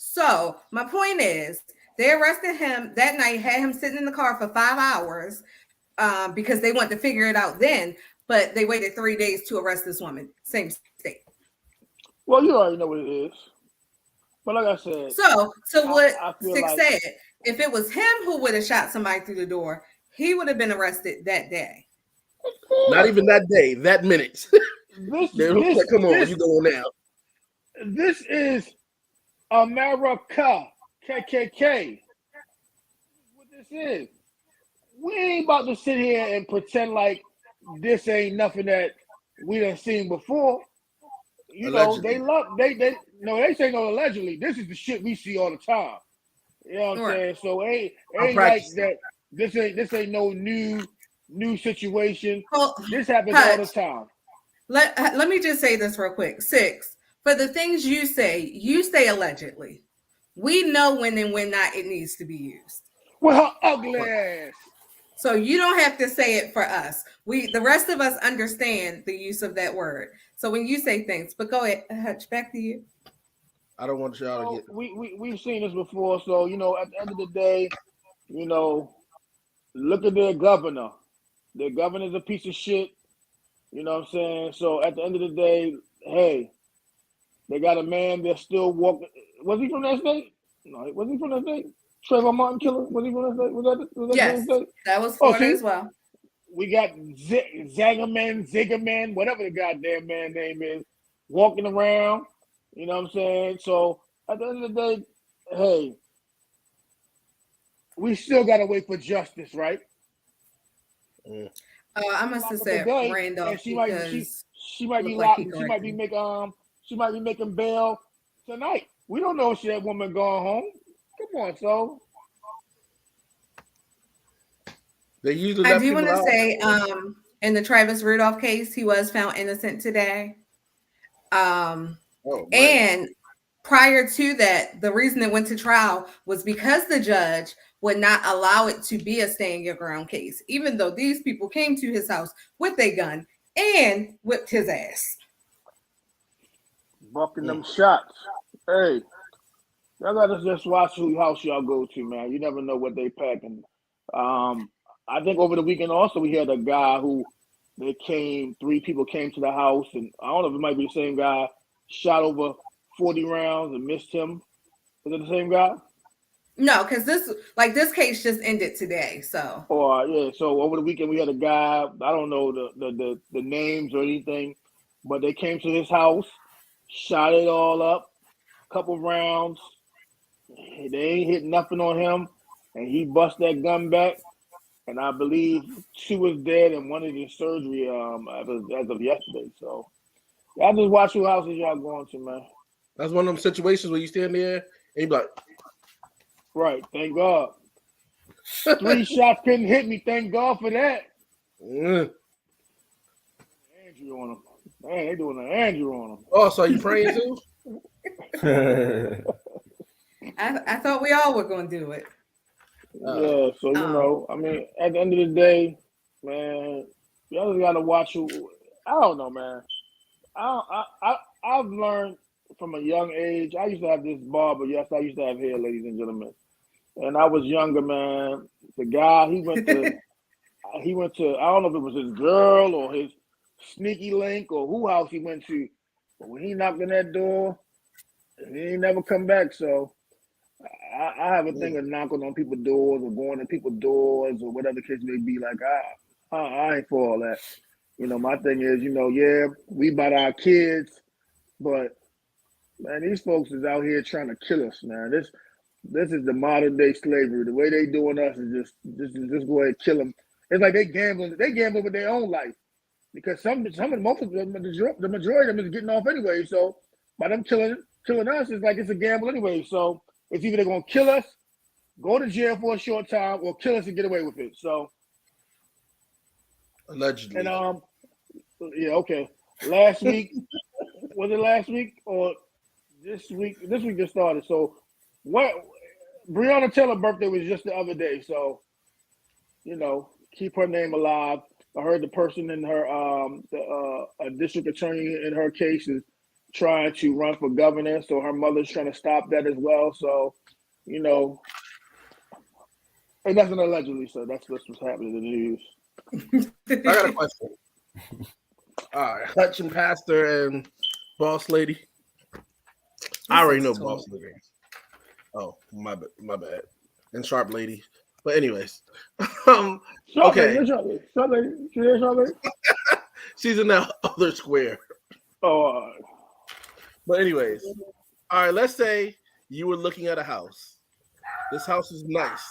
So my point is, they arrested him that night, had him sitting in the car for 5 hours because they wanted to figure it out then, but they waited 3 days to arrest this woman, same state. Well, you already know what it is. But like I said, So what I feel Six like said, if it was him who would have shot somebody through the door, he would have been arrested that day. Not even that day, that minute. They're like, come on, you go now. This is America, KKK. What this is. We ain't about to sit here and pretend like this ain't nothing that we done seen before. You Allegedly. know, they say no allegedly. This is the shit we see all the time. You know what I'm saying? So ain't like that. This ain't no new situation. Well, this happens all the time. Let me just say this real quick. Six, for the things you say allegedly. We know when and when not it needs to be used. Well, her ugly ass. So you don't have to say it for us. The rest of us understand the use of that word. So when you say things, but go ahead, Hutch, back to you. I don't want y'all to get. We've seen this before. So at the end of the day, look at their governor. Their governor's a piece of shit. You know what I'm saying? So at the end of the day, hey, they got a man that's still walking. Was he from that state? No, was he from that state? Trayvon Martin killer? Was he from that state? Was that yes, state? That was Florida as well. We got Zagaman, whatever the goddamn man name is, walking around. You know what I'm saying? So at the end of the day, hey, we still gotta wait for justice, right? I must have said Randolph she might be locked. She might be making bail tonight. We don't know if that woman going home. Come on, so. They usually I do want to say, in the Travis Rudolph case, he was found innocent today. And prior to that, the reason it went to trial was because the judge would not allow it to be a stand your ground case, even though these people came to his house with a gun and whipped his ass. Bucking them shots. Hey, y'all gotta just watch who house y'all go to, man. You never know what they packing. I think over the weekend also we had a guy who three people came to the house, and I don't know if it might be the same guy, shot over 40 rounds and missed him. Is it the same guy? No, because this case just ended today. So so over the weekend we had a guy, I don't know the names or anything, but they came to his house, shot it all up, couple rounds. They ain't hit nothing on him, and he bust that gun back. And I believe two was dead and one is in surgery as of yesterday. So y'all just watch who houses y'all going to, man. That's one of them situations where you stand there and you be like, right, thank God. 3 shots couldn't hit me. Thank God for that. Andrew on him. Man, they doing an Andrew on him. Oh, so you praying too? I thought we all were going to do it. Yeah, so I mean, at the end of the day, man, y'all just gotta watch who. I don't know, man. I've learned from a young age. I used to have this barber. Yes, I used to have hair, ladies and gentlemen. And I was younger, man. The guy he went to. I don't know if it was his girl or his sneaky link or who house he went to. But when he knocked on that door, he ain't never come back. So. I have a thing of knocking on people's doors or going to people's doors or whatever the case may be. Like, I ain't for all that. My thing is, yeah, we about our kids, but man, these folks is out here trying to kill us, man. This is the modern day slavery. The way they doing us is just go ahead and kill them. It's like they gambling with their own life because most of them, the majority of them is getting off anyway. So by them killing us, it's like it's a gamble anyway. So. It's either they're going to kill us, go to jail for a short time, or kill us and get away with it. So, allegedly. And yeah, okay. Last week, was it last week or this week? This week just started. So, Breonna Taylor's birthday was just the other day. So, keep her name alive. I heard the person in her, a district attorney in her case is trying to run for governor, so her mother's trying to stop that as well. So, you know, and that's an allegedly, so that's what's happening in the news. I got a question. All right, Hutch and Pastor and Boss Lady. I already know Boss Lady. Oh, my bad. And Sharp Lady. But anyways, okay. Sharp Lady. She's in that other square. Oh, but anyways, all right. Let's say you were looking at a house. This house is nice.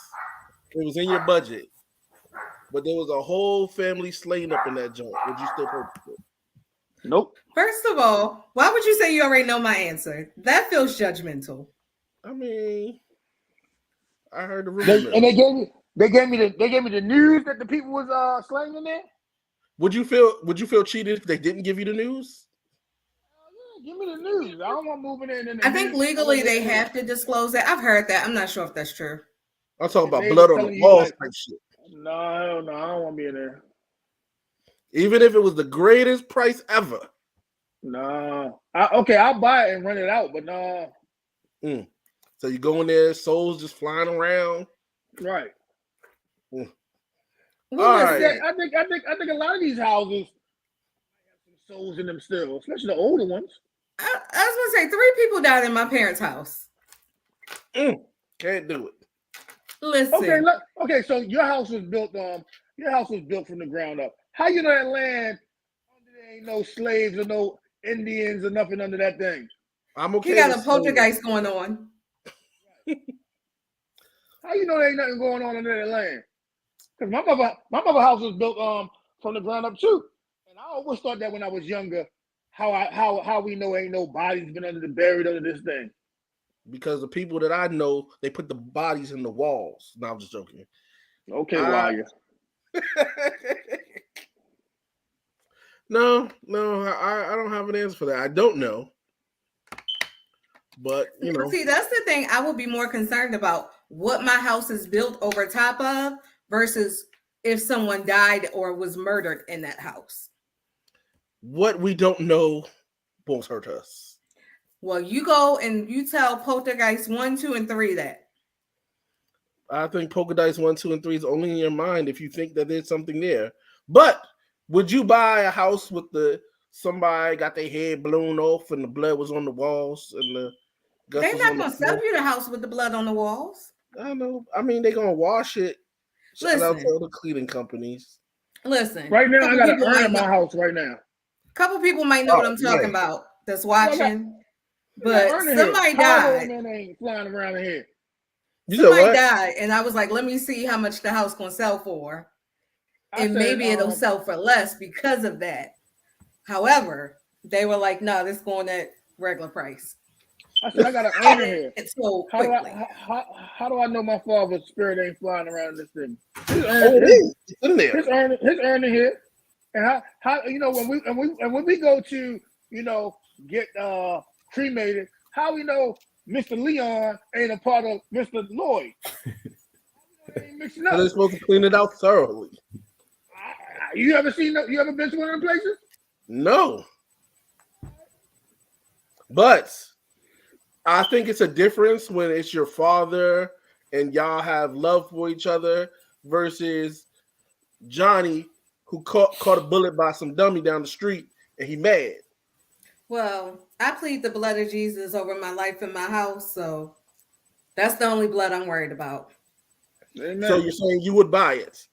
It was in your budget, but there was a whole family slain up in that joint. Would you still purchase it? Nope. First of all, why would you say you already know my answer? That feels judgmental. I mean, I heard the rumor. And they gave me the news that the people was slaying in there. Would you feel cheated if they didn't give you the news? Give me the news. I don't want moving in. I think legally they have to disclose that. I've heard that. I'm not sure if that's true. I'm talking about blood on the walls type shit. No, I don't want to be in there. Even if it was the greatest price ever. No. I'll buy it and rent it out, but no. So you go in there, souls just flying around. Right. All right. I think a lot of these houses have some souls in them still, especially the older ones. I was gonna say 3 people died in my parents' house. Can't do it. Listen. Okay. So your house was built from the ground up. How you know that land? There ain't no slaves or no Indians or nothing under that thing. I'm okay. You got a poltergeist going on. How you know there ain't nothing going on under that land? Because my mother house was built from the ground up too, and I always thought that when I was younger. How we know ain't no bodies been buried under this thing? Because the people that I know, they put the bodies in the walls. No, I'm just joking. Okay, liar. No, I don't have an answer for that. I don't know. But, you know. See, that's the thing I would be more concerned about. What my house is built over top of versus if someone died or was murdered in that house. What we don't know won't hurt us. Well, you go and you tell Poltergeist 1, 2, and 3 that. I think Poltergeist 1, 2, and 3 is only in your mind if you think that there's something there. But would you buy a house with somebody got their head blown off and the blood was on the walls and the guts? They're not gonna sell you the house with the blood on the walls. I know. I mean, they're gonna wash it. Shout out to all the cleaning companies. Listen. Right now, I got an urn in my house right now. A couple people might know what I'm talking about that's watching. But somebody died. Ain't flying around in here. Somebody died, and I was like, let me see how much the house gonna sell for. And maybe it'll sell for less because of that. However, they were like, no, this going at regular price. I said, I got an urn in here. It's so how do I know my father's spirit ain't flying around this thing? His urn in here. And how you know when we go to get cremated, how we know Mr. Leon ain't a part of Mr. Lloyd? Ain't mixing up. They're supposed to clean it out thoroughly. You ever been to one of them places? No. But I think it's a difference when it's your father and y'all have love for each other versus Johnny who caught a bullet by some dummy down the street and he mad. Well, I plead the blood of Jesus over my life and my house, so that's the only blood I'm worried about. Amen. So you're saying you would buy it?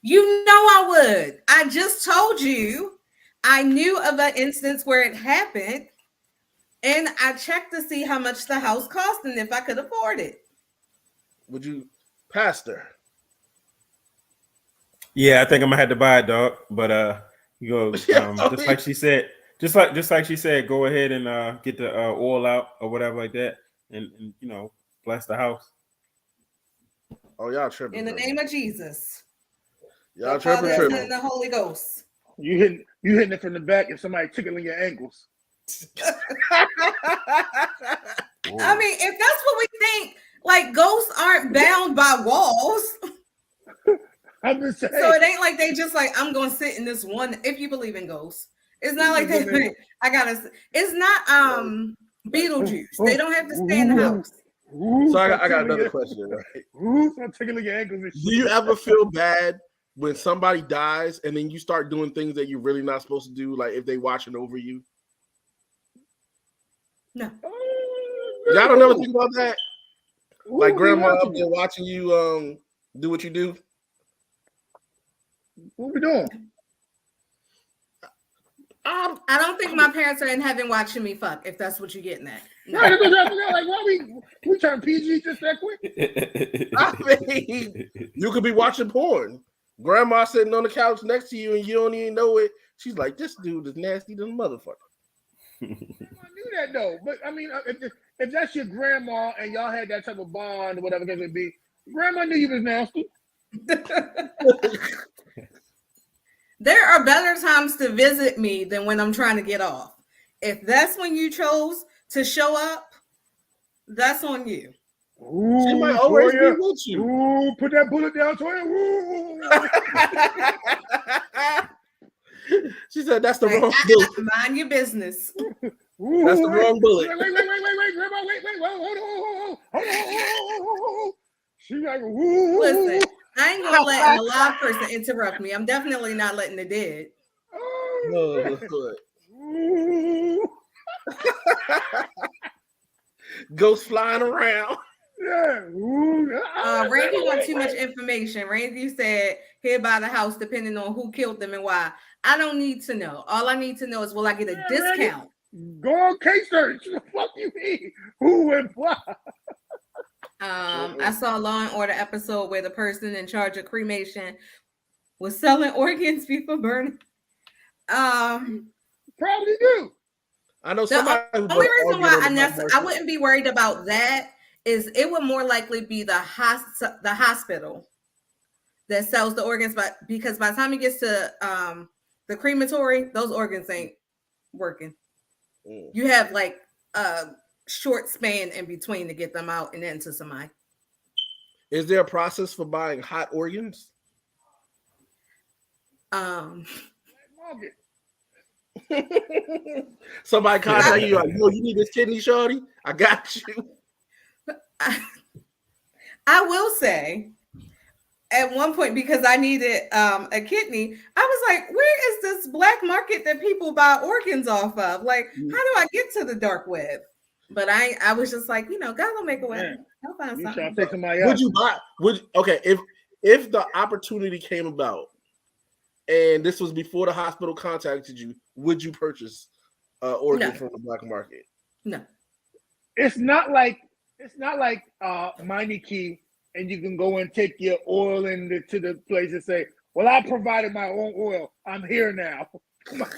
You know I would. I just told you I knew of an instance where it happened, and I checked to see how much the house cost and if I could afford it. Would you, Pastor? Yeah, I think I'm gonna have to buy it, dog. But you go just like she said, just like she said, go ahead and get the oil out or whatever like that, and bless the house. Oh, y'all tripping! In the name of Jesus, y'all tripping. And the Holy Ghost. You hitting it from the back and somebody tickling your ankles. I mean, if that's what we think, like ghosts aren't bound by walls. I'm just saying. So it ain't like they just like, I'm gonna sit in this one. If you believe in ghosts, It's not like they. I gotta. It's not Beetlejuice. They don't have to stay in the house. So I got another question, right? Start tickling your ankles and shit. Do you ever feel bad when somebody dies and then you start doing things that you're really not supposed to do, like if they watching over you? No. Y'all don't ever think about that? Like Ooh, grandma watching up there watching you do what you do? What we doing? I don't think my parents are in heaven watching me fuck, if that's what you're getting at. No. Right, like, why we turn PG just that quick? I mean, you could be watching porn. Grandma sitting on the couch next to you and you don't even know it. She's like, this dude is nasty than a motherfucker. I knew that though, but I mean, if that's your grandma and y'all had that type of bond or whatever it would be, grandma knew you was nasty. There are better times to visit me than when I'm trying to get off. If that's when you chose to show up, that's on you. Ooh, she might always Toya. be with you. Ooh, put that bullet down, Toya. Ooh. She said that's the Like, wrong bullet. mind your business. Ooh, That's the wrong bullet. Wait, grandma, wait, hold on. She like, ooh. Listen, I ain't gonna let a live person interrupt me. I'm definitely not letting the dead. Oh, Lord. Ooh. Ghosts flying around. Yeah. Ooh. Randy wants too much information. Randy said he'll buy the house depending on who killed them and why. I don't need to know. All I need to know is will I get a discount? Go on K-Search. The fuck you mean? Who and why? I saw a Law and Order episode where the person in charge of cremation was selling organs before burning. Probably do. I know The somebody. only reason why I wouldn't be worried about that is it would more likely be the hospital that sells the organs, but because by the time it gets to the crematory, those organs ain't working. You have like a short span in between to get them out and into somebody. Is there a process for buying hot organs? Somebody contact you like, yo, you need this kidney, shorty? I got you. I will say, at one point, because I needed a kidney, I was like, where is this black market that people buy organs off of? Like, how do I get to the dark web? But I was just like, God will make a way. I'll find something. Trying to take somebody else. Would you buy? If the opportunity came about and this was before the hospital contacted you, would you purchase organ from the black market? No. It's not like Miney Key, and you can go and take your oil to the place and say, well, I provided my own oil. I'm here now. Because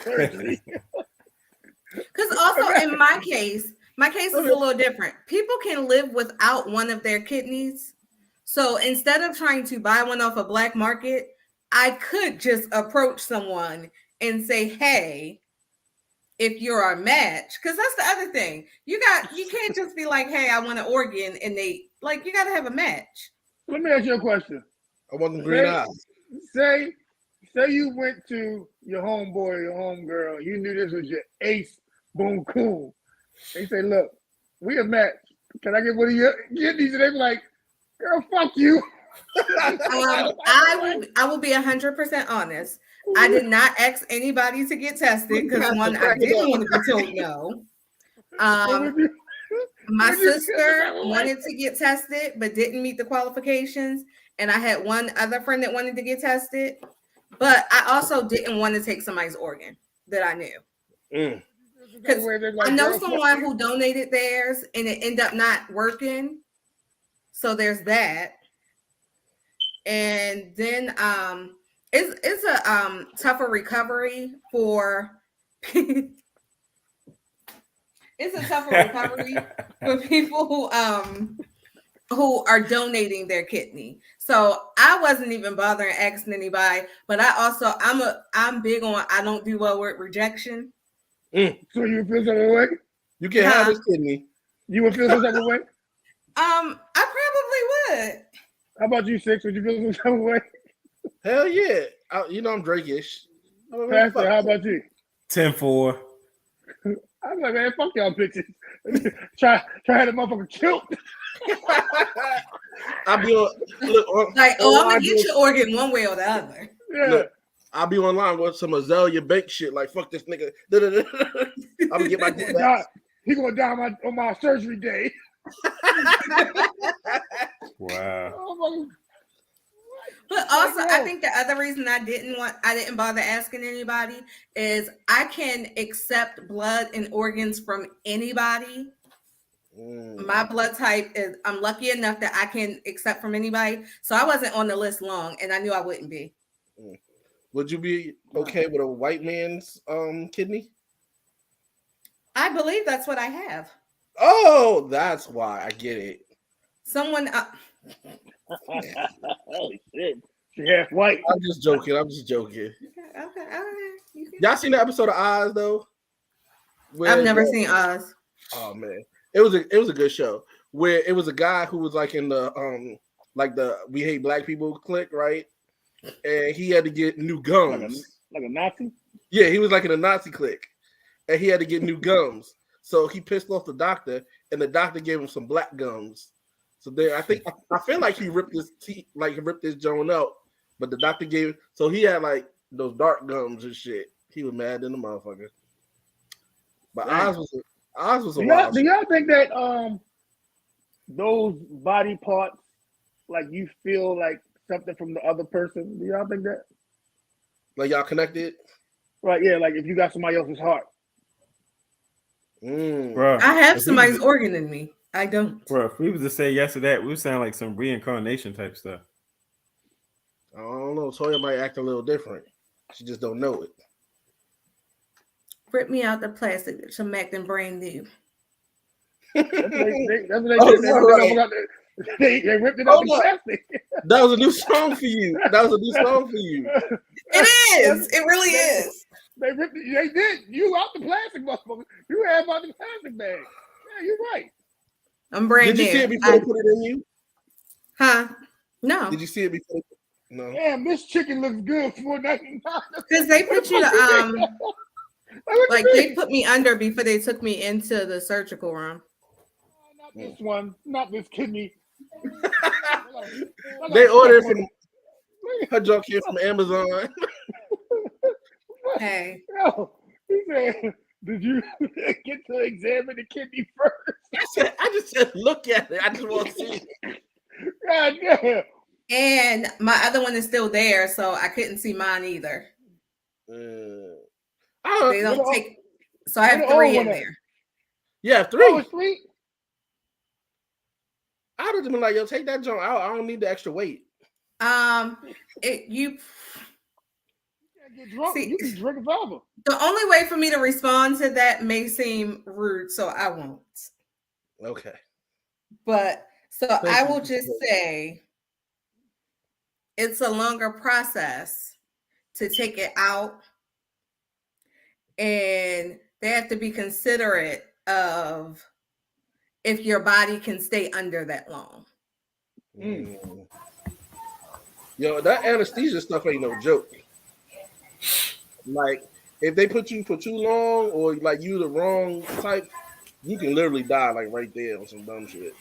also in my case is a little different. People can live without one of their kidneys. So instead of trying to buy one off a black market, I could just approach someone and say, hey, if you're our match, because that's the other thing. You can't just be like, hey, I want an organ, and you got to have a match. Let me ask you a question. I want the green eyes. Say you went to your homeboy, your homegirl, you knew this was your ace, boom, cool. They say, look, we a match. Can I get one of your kidneys? And they be like, girl, fuck you. I will be 100% honest. I did not ask anybody to get tested because one, I didn't want to be told no. My sister wanted to get tested but didn't meet the qualifications, and I had one other friend that wanted to get tested, but I also didn't want to take somebody's organ that I knew. Because I know someone who donated theirs and it ended up not working. So there's that. And then it's a tougher recovery for it's a tougher recovery for people who are donating their kidney. So I wasn't even bothering asking anybody, but I'm big on I don't do well with rejection. So you feel some way? You can't have this kidney. You would feel some type of way? I probably would. How about you, Six? Would you feel some type of way? Hell yeah. I'm Drake-ish. Pastor, how about you? 10-4. I'm like, man, fuck y'all bitches. try to have the motherfucker killed. I'll be on Like, I'm online gonna get your organ one way or the other. Yeah. Look, I'll be online with some Azealia Bank shit. Like, fuck this nigga. I'm gonna get my dick back. He gonna die on my surgery day. Wow. Oh, But also, I think the other reason I didn't bother asking anybody is I can accept blood and organs from anybody. My blood type is, I'm lucky enough that I can accept from anybody. So I wasn't on the list long, and I knew I wouldn't be. Would you be okay with a white man's kidney? I believe that's what I have. Oh, that's why. I get it. Someone. holy shit. She half white. I'm just joking. Okay, all right. Y'all seen the episode of Oz though? I've never seen Oz. Oh man, it was a good show where it was a guy who was like in the like the We Hate Black People clique, right? And he had to get new gums. Like a Nazi? Yeah, he was like in a Nazi clique, and he had to get new gums. So he pissed off the doctor, and the doctor gave him some black gums. So there, I feel like he ripped his teeth, like he ripped his joint out. But the doctor gave, so he had like those dark gums and shit. He was mad in the motherfucker. But Oz was a wild. Do y'all think that those body parts, like you feel like something from the other person? Do y'all think that? Like y'all connected? Right, yeah, like if you got somebody else's heart. Bro, I have somebody's organ in me. I don't. Bro, if we was to say yes to that, we would sound like some reincarnation type stuff. I don't know. Toya might act a little different. She just don't know it. Rip me out the plastic that you're acting brand new. That's what they ripped it Oh, out the plastic. That was a new song for you. That was a new song for you. It is. It really is. They ripped it. They did. You out the plastic, motherfucker. You have out the plastic bag. Yeah, you're right. I'm brand new. Did you see it before they put it in you? Huh? No. Did you see it before? No. Damn, this chicken looks good for $4.99. Because they put you to like they put me under before they took me into the surgical room. Not this one. Not this kidney. They ordered from her junk here from Amazon. Hey. Yo, he said, did you get to examine the kidney first? I just said, look at it. I just want to see it. God damn. And my other one is still there, so I couldn't see mine either. They don't take. So I have 3 in there. Yeah, 3. Oh, it's 3? I would have been like, yo, take that junk out. I don't need the extra weight. You get drunk. See, You can drink a forever. the only way for me to respond to that may seem rude, so I won't. Okay. But so I will just say it's a longer process to take it out, and they have to be considerate of if your body can stay under that long. Yo, that anesthesia stuff ain't no joke. Like, if they put you for too long or like you the wrong type, you can literally die like right there on some dumb shit.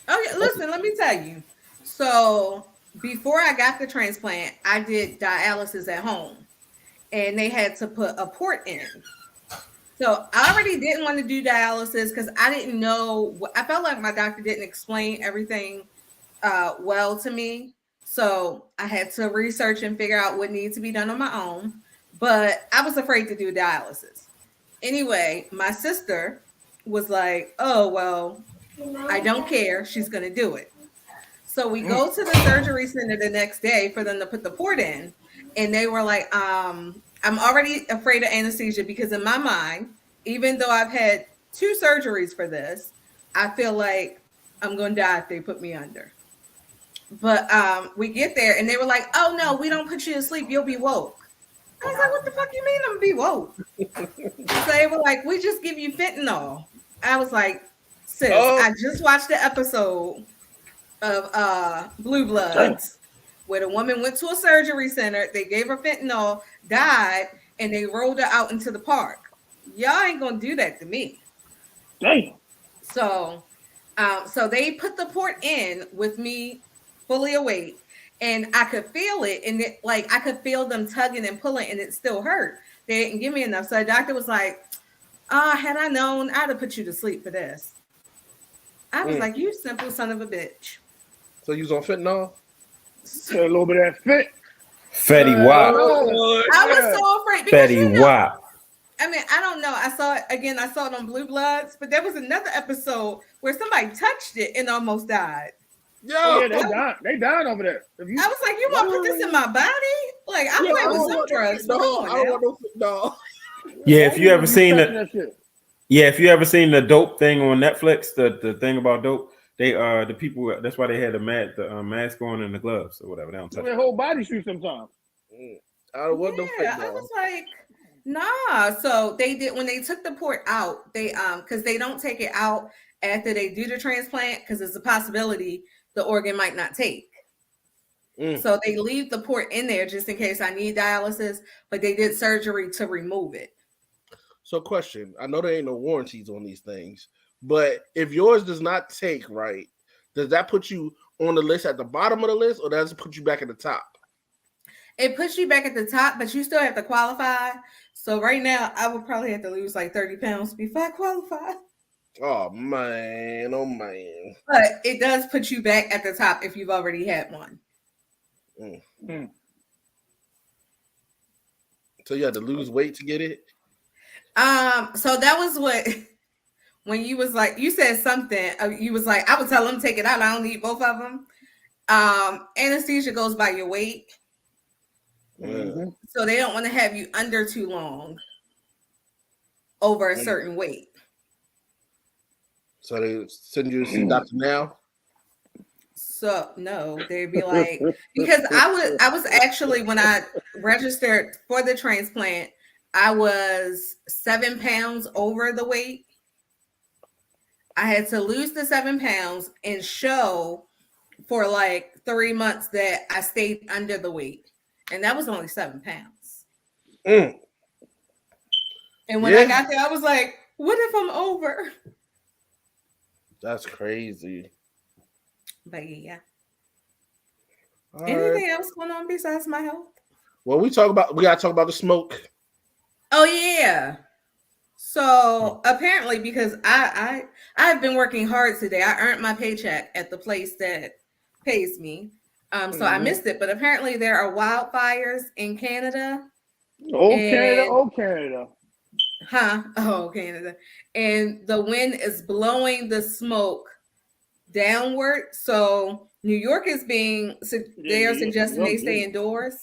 Okay, listen, let me tell you. So before I got the transplant, I did dialysis at home, and they had to put a port in. So I already didn't want to do dialysis because I didn't know. I felt like my doctor didn't explain everything well to me. So I had to research and figure out what needs to be done on my own. But I was afraid to do dialysis. Anyway, my sister was like, oh, well, I don't care. She's going to do it. So we go to the surgery center the next day for them to put the port in. And they were like, I'm already afraid of anesthesia because in my mind, even though I've had 2 surgeries for this, I feel like I'm going to die if they put me under. But we get there and they were like, oh, no, we don't put you to sleep. You'll be woke. I was like, what the fuck you mean I'm going to be woke? So they were like, we just give you fentanyl. I was like, sis, I just watched the episode of Blue Bloods where the woman went to a surgery center. They gave her fentanyl, died, and they rolled her out into the park. Y'all ain't gonna do that to me. Damn. So, so they put the port in with me fully awake, and I could feel it, and it, like I could feel them tugging and pulling, and it still hurt. They didn't give me enough, so the doctor was like, had I known, I'd have put you to sleep for this. I was like, you simple son of a bitch. So you was on fentanyl? Say a little bit of that fit. Fetty Wap. I was so afraid because Fetty Wap. I mean, I don't know. I saw it again. I saw it on Blue Bloods, but there was another episode where somebody touched it and almost died. Yo, yeah, they died over there. I was like, you want to put this in my body? Like, I'm playing with some drugs. No, I don't want no. Yeah, if you ever seen if you ever seen the dope thing on Netflix, the thing about dope, they the people, that's why they had the mask on and the gloves or whatever. They don't touch their whole body shoot sometimes. I don't want no fentanyl. I was like, nah. So they did when they took the port out. They because they don't take it out after they do the transplant because there's a possibility the organ might not take. So they leave the port in there just in case I need dialysis, but they did surgery to remove it. So question, I know there ain't no warranties on these things, but if yours does not take right, does that put you on the list at the bottom of the list or does it put you back at the top? It puts you back at the top, but you still have to qualify. So right now, I would probably have to lose like 30 pounds before I qualify. Oh man. But it does put you back at the top if you've already had one. So you had to lose weight to get it? So that was what when you was like, you said something, you was like, I would tell them take it out. I don't need both of them. Anesthesia goes by your weight. So they don't want to have you under too long over a certain weight. So they send you to see Dr. Now? So no, they'd be like, because I was actually, when I registered for the transplant, I was 7 pounds over the weight. I had to lose the 7 pounds and show for like 3 months that I stayed under the weight. And that was only 7 pounds. And when I got there, I was like, what if I'm over? That's crazy. But yeah. All Anything else going on besides my health? Well, we gotta talk about the smoke. Oh yeah. So apparently, because I've been working hard today, I earned my paycheck at the place that pays me. So I missed it, but apparently there are wildfires in Canada. Canada. Huh? Oh, Canada. And the wind is blowing the smoke downward. So New York is they are suggesting they stay indoors.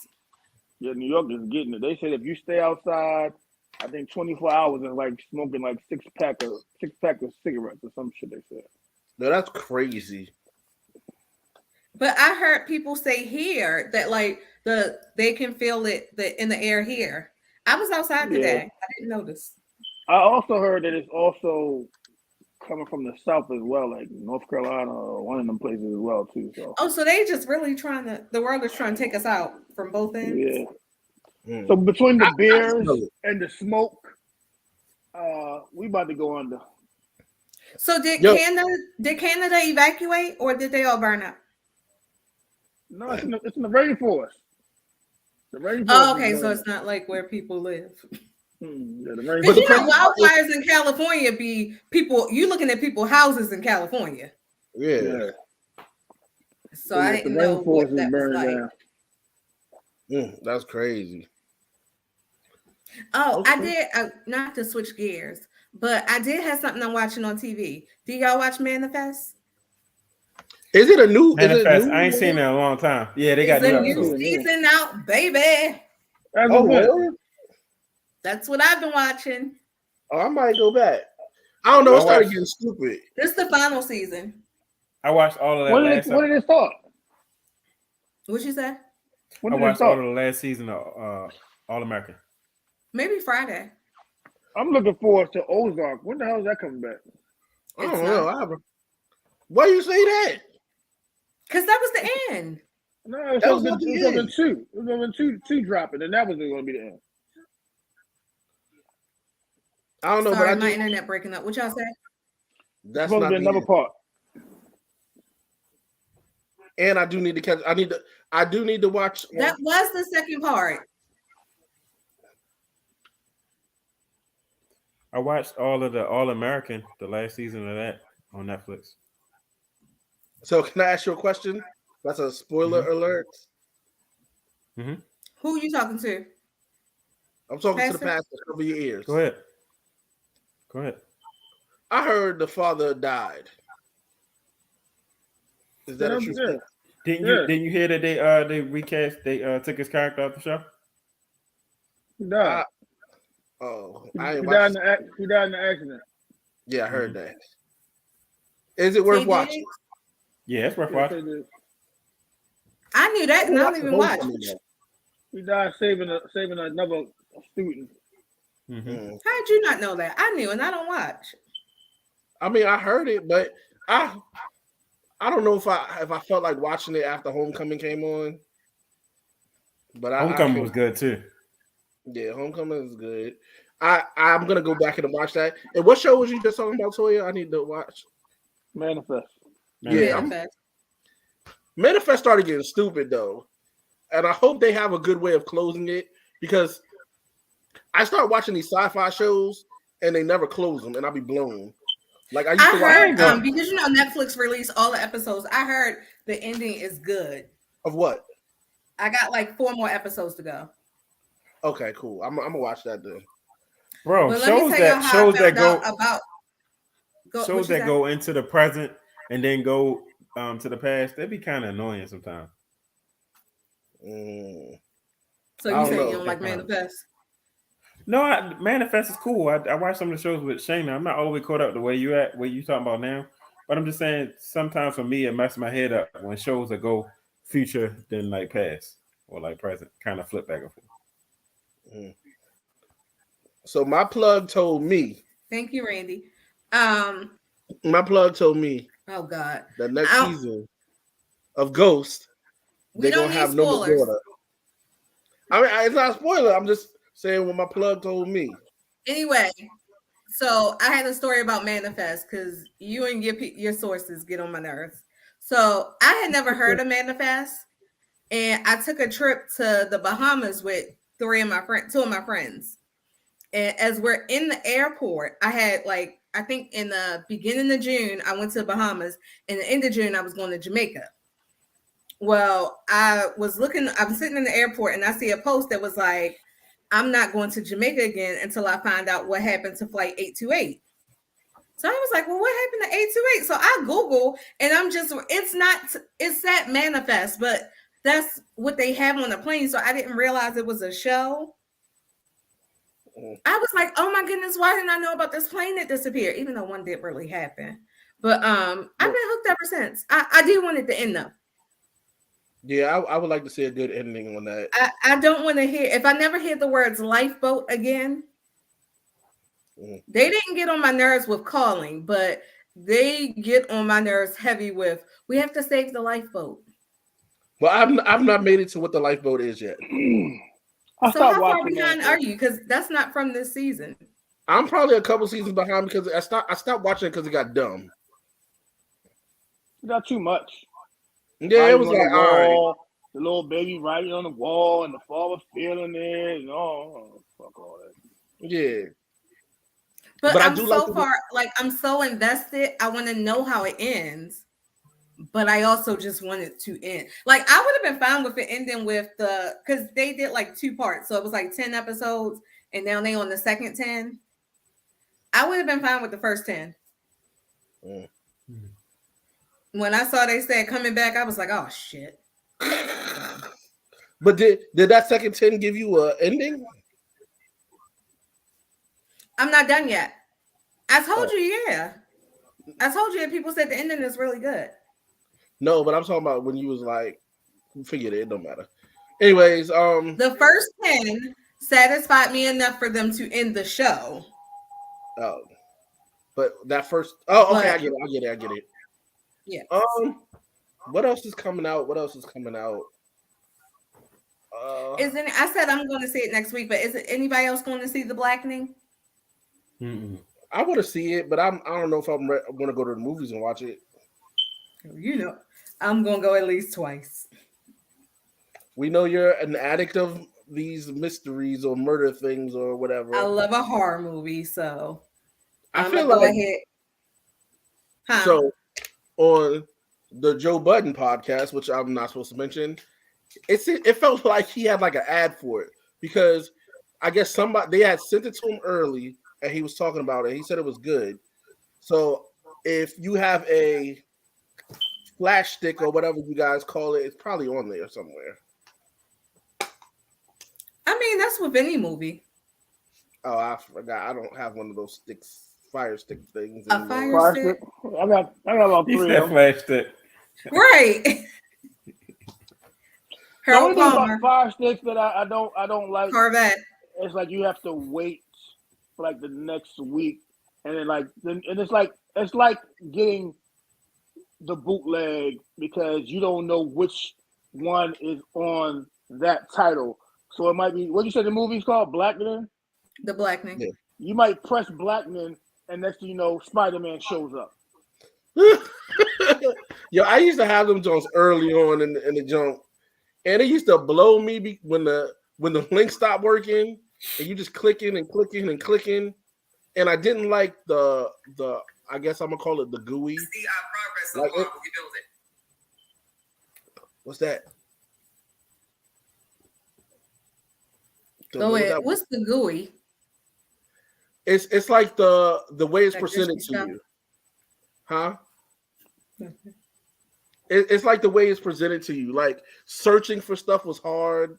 Yeah, New York is getting it. They said if you stay outside, I think 24 hours and like smoking like six pack of cigarettes or some shit they said. No, that's crazy. But I heard people say here that like they can feel it in the air here. I was outside today. I didn't notice. I also heard that it's also coming from the south as well, like North Carolina or one of them places as well too. So they just really the world is trying to take us out from both ends. Yeah. So between the beers and the smoke, we about to go under. So did Canada evacuate or did they all burn up? No, it's in the rainforest. Okay, so it's not like where people live. Yeah, but wildfires in California be people. You looking at people's houses in California. Yeah. So I didn't know what that was like. That's crazy. Oh, okay. I did. Not to switch gears, but I did have something I'm watching on TV. Do y'all watch Manifest? Is it a new? Manifest? I ain't seen it in a long time. Yeah, they got a new season out, baby. That's what I've been watching. Oh, I might go back. I don't know. It started getting stupid. This is the final season. I watched all of that. When did it start? What you say? I watched all of the last season of All American. Maybe Friday. I'm looking forward to Ozark. When the hell is that coming back? I don't know. Why you say that? Because that was the end. No, it was on the two. It was on the two dropping, and that was going to be the end. I don't know, Sorry, but my internet breaking up. What y'all say? That's supposed not to be another the part. And I do need to catch. I do need to watch. That was the second part. I watched all of the All American, the last season of that on Netflix. So can I ask you a question? That's a spoiler alert. Mm-hmm. Who you talking to? I'm talking to the Pastor? pastor. Cover your ears. Go ahead. Go ahead. I heard the father died. Is that a true Yeah. statement? Didn't you hear that they recast, they took his character off the show? He died. I ain't He watched. he died in the accident. Yeah, I heard that. Is it worth Tay watching? Diggs? Yeah, it's worth Yeah, watching. I knew that and I don't even watch. He died saving another student. Mm-hmm. How'd you not know that? I knew and I don't watch. I mean, I heard it, but I don't know if I felt like watching it after Homecoming came on. But Homecoming was good too. Yeah, Homecoming is good. I'm gonna go back and watch that. And what show was you just talking about, Toya? I need to watch. Manifest. Yeah, Manifest started getting stupid though, and I hope they have a good way of closing it because I start watching these sci-fi shows and they never close them, and I'll be blown. Like I heard because you know Netflix released all the episodes. I heard the ending is good. Of what? I got like 4 more episodes to go. Okay, cool. I'm gonna watch that then. Bro, shows that go into the present and then go to the past, they'd be kind of annoying sometimes. So you say you don't like Manifest? No, Manifest is cool. I watch some of the shows with Shayna. I'm not all the way caught up the way you at, what you talking about now. But I'm just saying, sometimes for me, it messes my head up when shows that go future than like past or like present, kind of flip back and forth. So my plug told me. Thank you, Randy. My plug told me. Oh God. The next season of Ghost, they're gonna have no more daughter. I mean, it's not a spoiler. I'm just saying what my plug told me. Anyway, so I had a story about Manifest because you and your sources get on my nerves. So I had never heard of Manifest, and I took a trip to the Bahamas with 2 of my friends. And as we're in the airport, I had I think in the beginning of June, I went to the Bahamas, and the end of June, I was going to Jamaica. Well, I was sitting in the airport and I see a post that was like, I'm not going to Jamaica again until I find out what happened to flight 828. So I was like, well, what happened to 828? So I Google and it's that Manifest, but that's what they have on the plane. So I didn't realize it was a show. I was like, oh my goodness, why didn't I know about this plane that disappeared? Even though one did really happen. But I've been hooked ever since. I do want it to end though. Yeah, I would like to see a good ending on that. I don't want to hear, if I never hear the words lifeboat again, they didn't get on my nerves with calling, but they get on my nerves heavy with, we have to save the lifeboat. Well, I've not made it to what the lifeboat is yet. So how far behind are you? Because that's not from this season. I'm probably a couple seasons behind because I stopped watching it because it got dumb. It got too much. Yeah, it was like the little baby writing on the wall and the father feeling it and fuck all that. Yeah. But I'm I'm so invested. I want to know how it ends. But I also just want it to end. Like I would have been fine with it ending with because they did like 2 parts. So it was like 10 episodes and now they on the second 10. I would have been fine with the first 10. When I saw they said coming back, I was like, oh shit. But did that second 10 give you an ending? I'm not done yet. I told you, yeah. I told you that people said the ending is really good. No, but I'm talking about when you was like, figured it don't matter. Anyways, the first 10 satisfied me enough for them to end the show. Oh, but that first, okay, I get it. Yeah. What else is coming out? I said I'm going to see it next week, but is it anybody else going to see The Blackening? I want to see it, but I don't know if I'm going to go to the movies and watch it. You know, I'm gonna go at least twice. We know you're an addict of these mysteries or murder things or whatever. I love a horror movie, so I I'm feel gonna go like ahead. Huh? so on the Joe Budden podcast, which I'm not supposed to mention, it felt like he had like an ad for it because I guess they had sent it to him early and he was talking about it. He said it was good. So if you have a flash stick or whatever you guys call it, it's probably on there somewhere. I mean, that's with any movie. Oh, I forgot. I don't have one of those fire stick things. A fire Fire stick? stick. I got about He 3 said of them. flash stick. Right. The Harold only thing Palmer, about fire sticks that I don't like Corvette. is like you have to wait for like the next week, and then it's like getting the bootleg because you don't know which one is on that title. So it might be what you said the movie's called Blackman. The Blackman. Yeah. You might press Blackman, and next thing you know, Spider-Man shows up. Yo, I used to have them joints early on in the jump, and it used to blow me when the link stopped working, and you just clicking and clicking and clicking, and I didn't like the I guess I'm gonna call it the GUI. See our progress so Like far it- when we build it. What's that? Don't know Go what ahead. that- What's the GUI? It's like the way it's Like presented crispy to stuff? you, huh? It's like the way it's presented to you. Like searching for stuff was hard.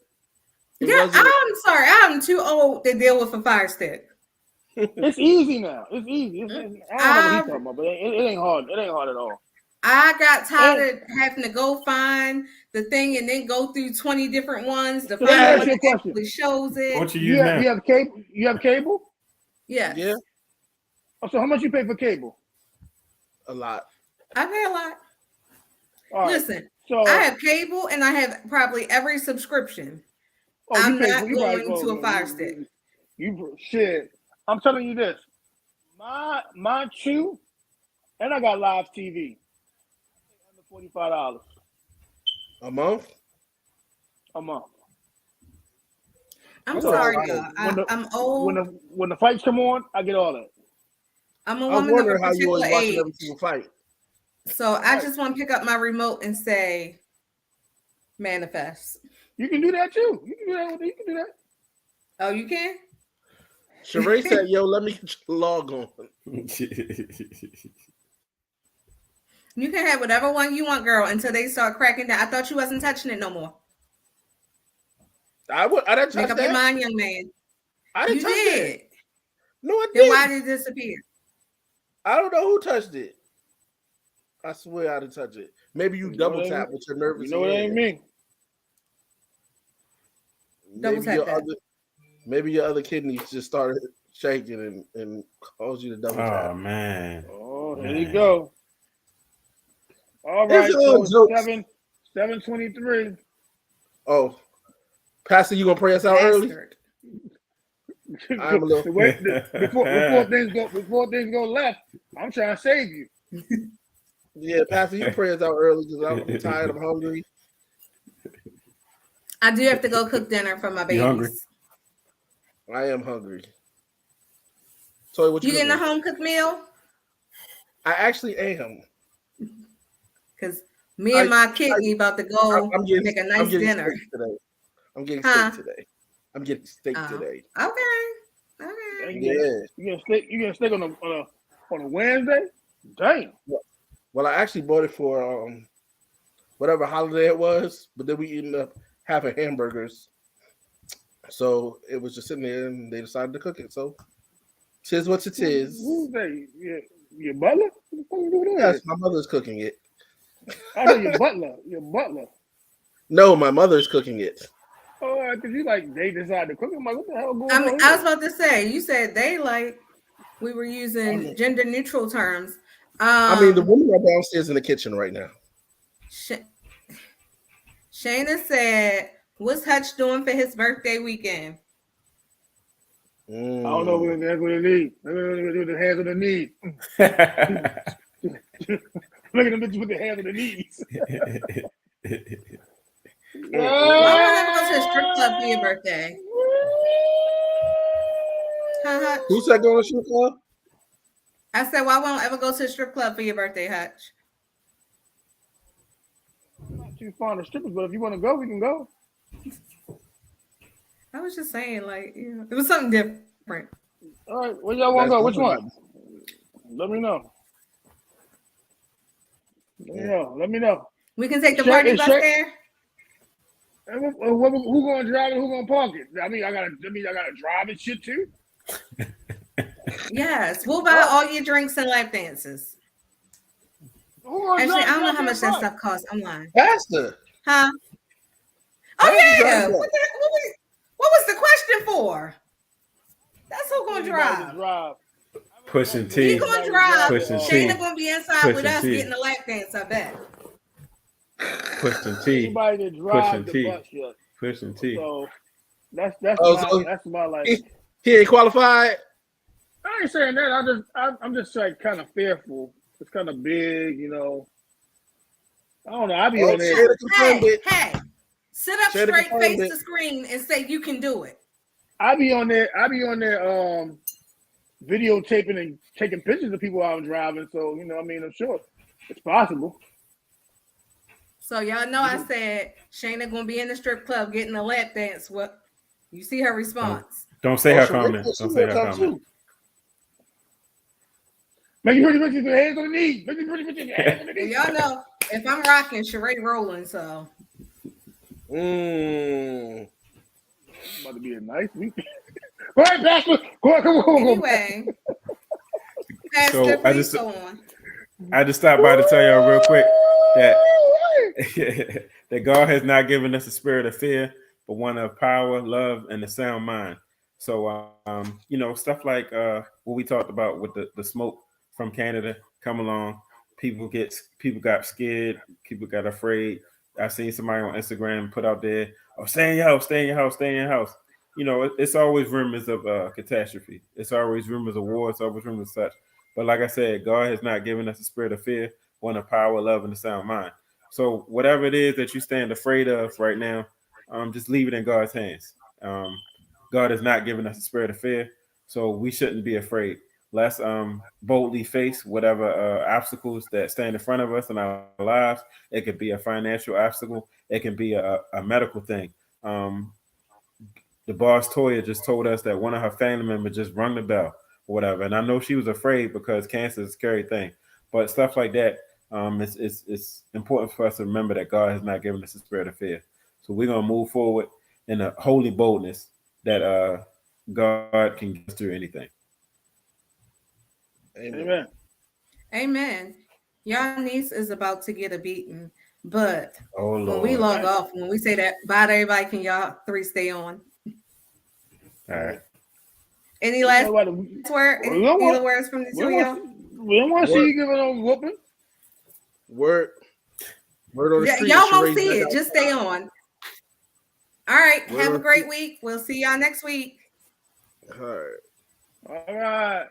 It Yeah, wasn't- I'm sorry. I'm too old to deal with a fire stick. It's easy now. It's easy. I don't know what he's talking about, but it ain't hard. It ain't hard at all. I got tired of having to go find the thing and then go through 20 different ones to So find let me the ask one you a that question. actually shows it. What you You use have, now? you have cable. You have cable. Yes. Yeah, Oh, so how much you pay for cable? a lot. I pay a lot. All right. Listen, So I have cable and I have probably every subscription. you I'm pay not for- you might- going to a fire stick. You shit. I'm telling you this. My chew, and I got live TV. Under $45 A month? a month. I'm So sorry, when y'all. I'm old. When the fights come on, I get all that. I'm a I was woman of a wondering how you particular always watching age. every single fight. So I just want to pick up my remote and say, manifest. You can do that too. You can do that. You can do that. Oh, you can? Sheree said, "Yo, let me get your log on." You can have whatever one you want, girl, until they start cracking down. I thought you wasn't touching it no more. I didn't touch Make up your that. mind, young man. I didn't You touch did. it. No, I Then didn't. why did it disappear? I don't know who touched it. I swear I didn't touch it. Maybe you You know double what I tap mean? with your nervous. You know what I hand. mean? Double Maybe tap your that. maybe your other kidneys just started shaking and caused you to double Oh tap. man. Oh, here Man. you go. All It's right, all so jokes. 7:23. Oh, Pastor, you gonna pray us out early? Bastard. I'm a little- before things go left, I'm trying to save you. Yeah, Pastor, you can pray us out early because I'm tired. I'm hungry. I do have to go cook dinner for my You hungry? babies. I am hungry. So what You getting a cooking? home cooked meal? I actually am. Because me and my kidney about to go I'm getting, make a I'm nice getting dinner. steak today. I'm getting Huh? steak today. I'm getting steak Oh. today. Okay. You Yeah. get a steak on a Wednesday? Damn. Well, I actually bought it for whatever holiday it was, but then we ended up having hamburgers. So it was just sitting there, and they decided to cook it. So, tis what it is. Who's that? Your butler? What the fuck you doing Yes, there? my mother's cooking it. I know your butler. Your butler. No, my mother's cooking it. Oh, because you like they decided to cook. I'm like, what the hell going I on? was here? about to say, you said they like we were using gender neutral terms. I mean, the women are downstairs in the kitchen right now. Shayna said, "What's Hutch doing for his birthday weekend?" I don't know what that's what it needs. With the hands on the knees. Look at them bitches with their hands on the knees. Why won't ever go to a strip club for your birthday? Huh? Who said going to strip club? I said, why won't ever go to a strip club for your birthday, Hutch? I'm not too fond of strippers, but if you want to go, we can go. I was just saying, like, you know, it was something different. All right, where y'all want to go? Which one? Let me know. Let me know. We can take the party bus there. And who gonna drive it? Who gonna park it? I mean, I gotta drive and shit too. Yes, we'll buy all your drinks and lap dances. Actually, I don't know how much that stuff costs. I'm lying. Pastor. Huh? Oh yeah. What was the question for? That's who gonna drive. Pushing T. He gonna drive. Pushing T. Shayna gonna be inside with us getting the lap dance. I bet. Pushing T. Anybody that drives the bus yet. Pushing T. So that's my like. He ain't qualified. I ain't saying that. I'm just like kind of fearful. It's kind of big, you know. I don't know. I be on there. Hey, sit up straight, face the screen, and say you can do it. I be on there. Videotaping and taking pictures of people while I'm driving. So you know, I mean, I'm sure it's possible. So y'all know I said Shayna gonna be in the strip club getting a lap dance. What you see her response? Don't say her comment. Don't say her comment. Make you pretty with your hands on the knees. Make you pretty with your hands on the knees. Y'all know if I'm rocking, Sheree rolling. So. About to be a nice week. All right, Pastor. Come on. Anyway, Pastor, please go on. I just stopped by to tell y'all real quick that that God has not given us a spirit of fear, but one of power, love, and a sound mind. So, you know, stuff like what we talked about with the smoke from Canada come along. People got scared. People got afraid. I seen somebody on Instagram put out there, "Oh, stay in your house, stay in your house, stay in your house." You know, it's always rumors of catastrophe. It's always rumors of war. It's always rumors of such. But like I said, God has not given us a spirit of fear, one of power, love, and a sound mind. So whatever it is that you stand afraid of right now, just leave it in God's hands. God has not given us a spirit of fear, so we shouldn't be afraid. Let's boldly face whatever obstacles that stand in front of us in our lives. It could be a financial obstacle. It can be a medical thing. The boss Toya just told us that one of her family members just rung the bell or whatever. And I know she was afraid because cancer is a scary thing. But stuff like that, it's important for us to remember that God has not given us a spirit of fear. So we're going to move forward in a holy boldness that God can get us through anything. Amen. Amen. Y'all niece is about to get a beating. But when we log off, when we say that, bye to everybody, can y'all three stay on? All right. Any last word? Any words from the two of y'all? We don't want to see you giving a whooping. Word on the street. Y'all won't see it. Just stay on. All right. Have a great week. We'll see y'all next week. All right. All right.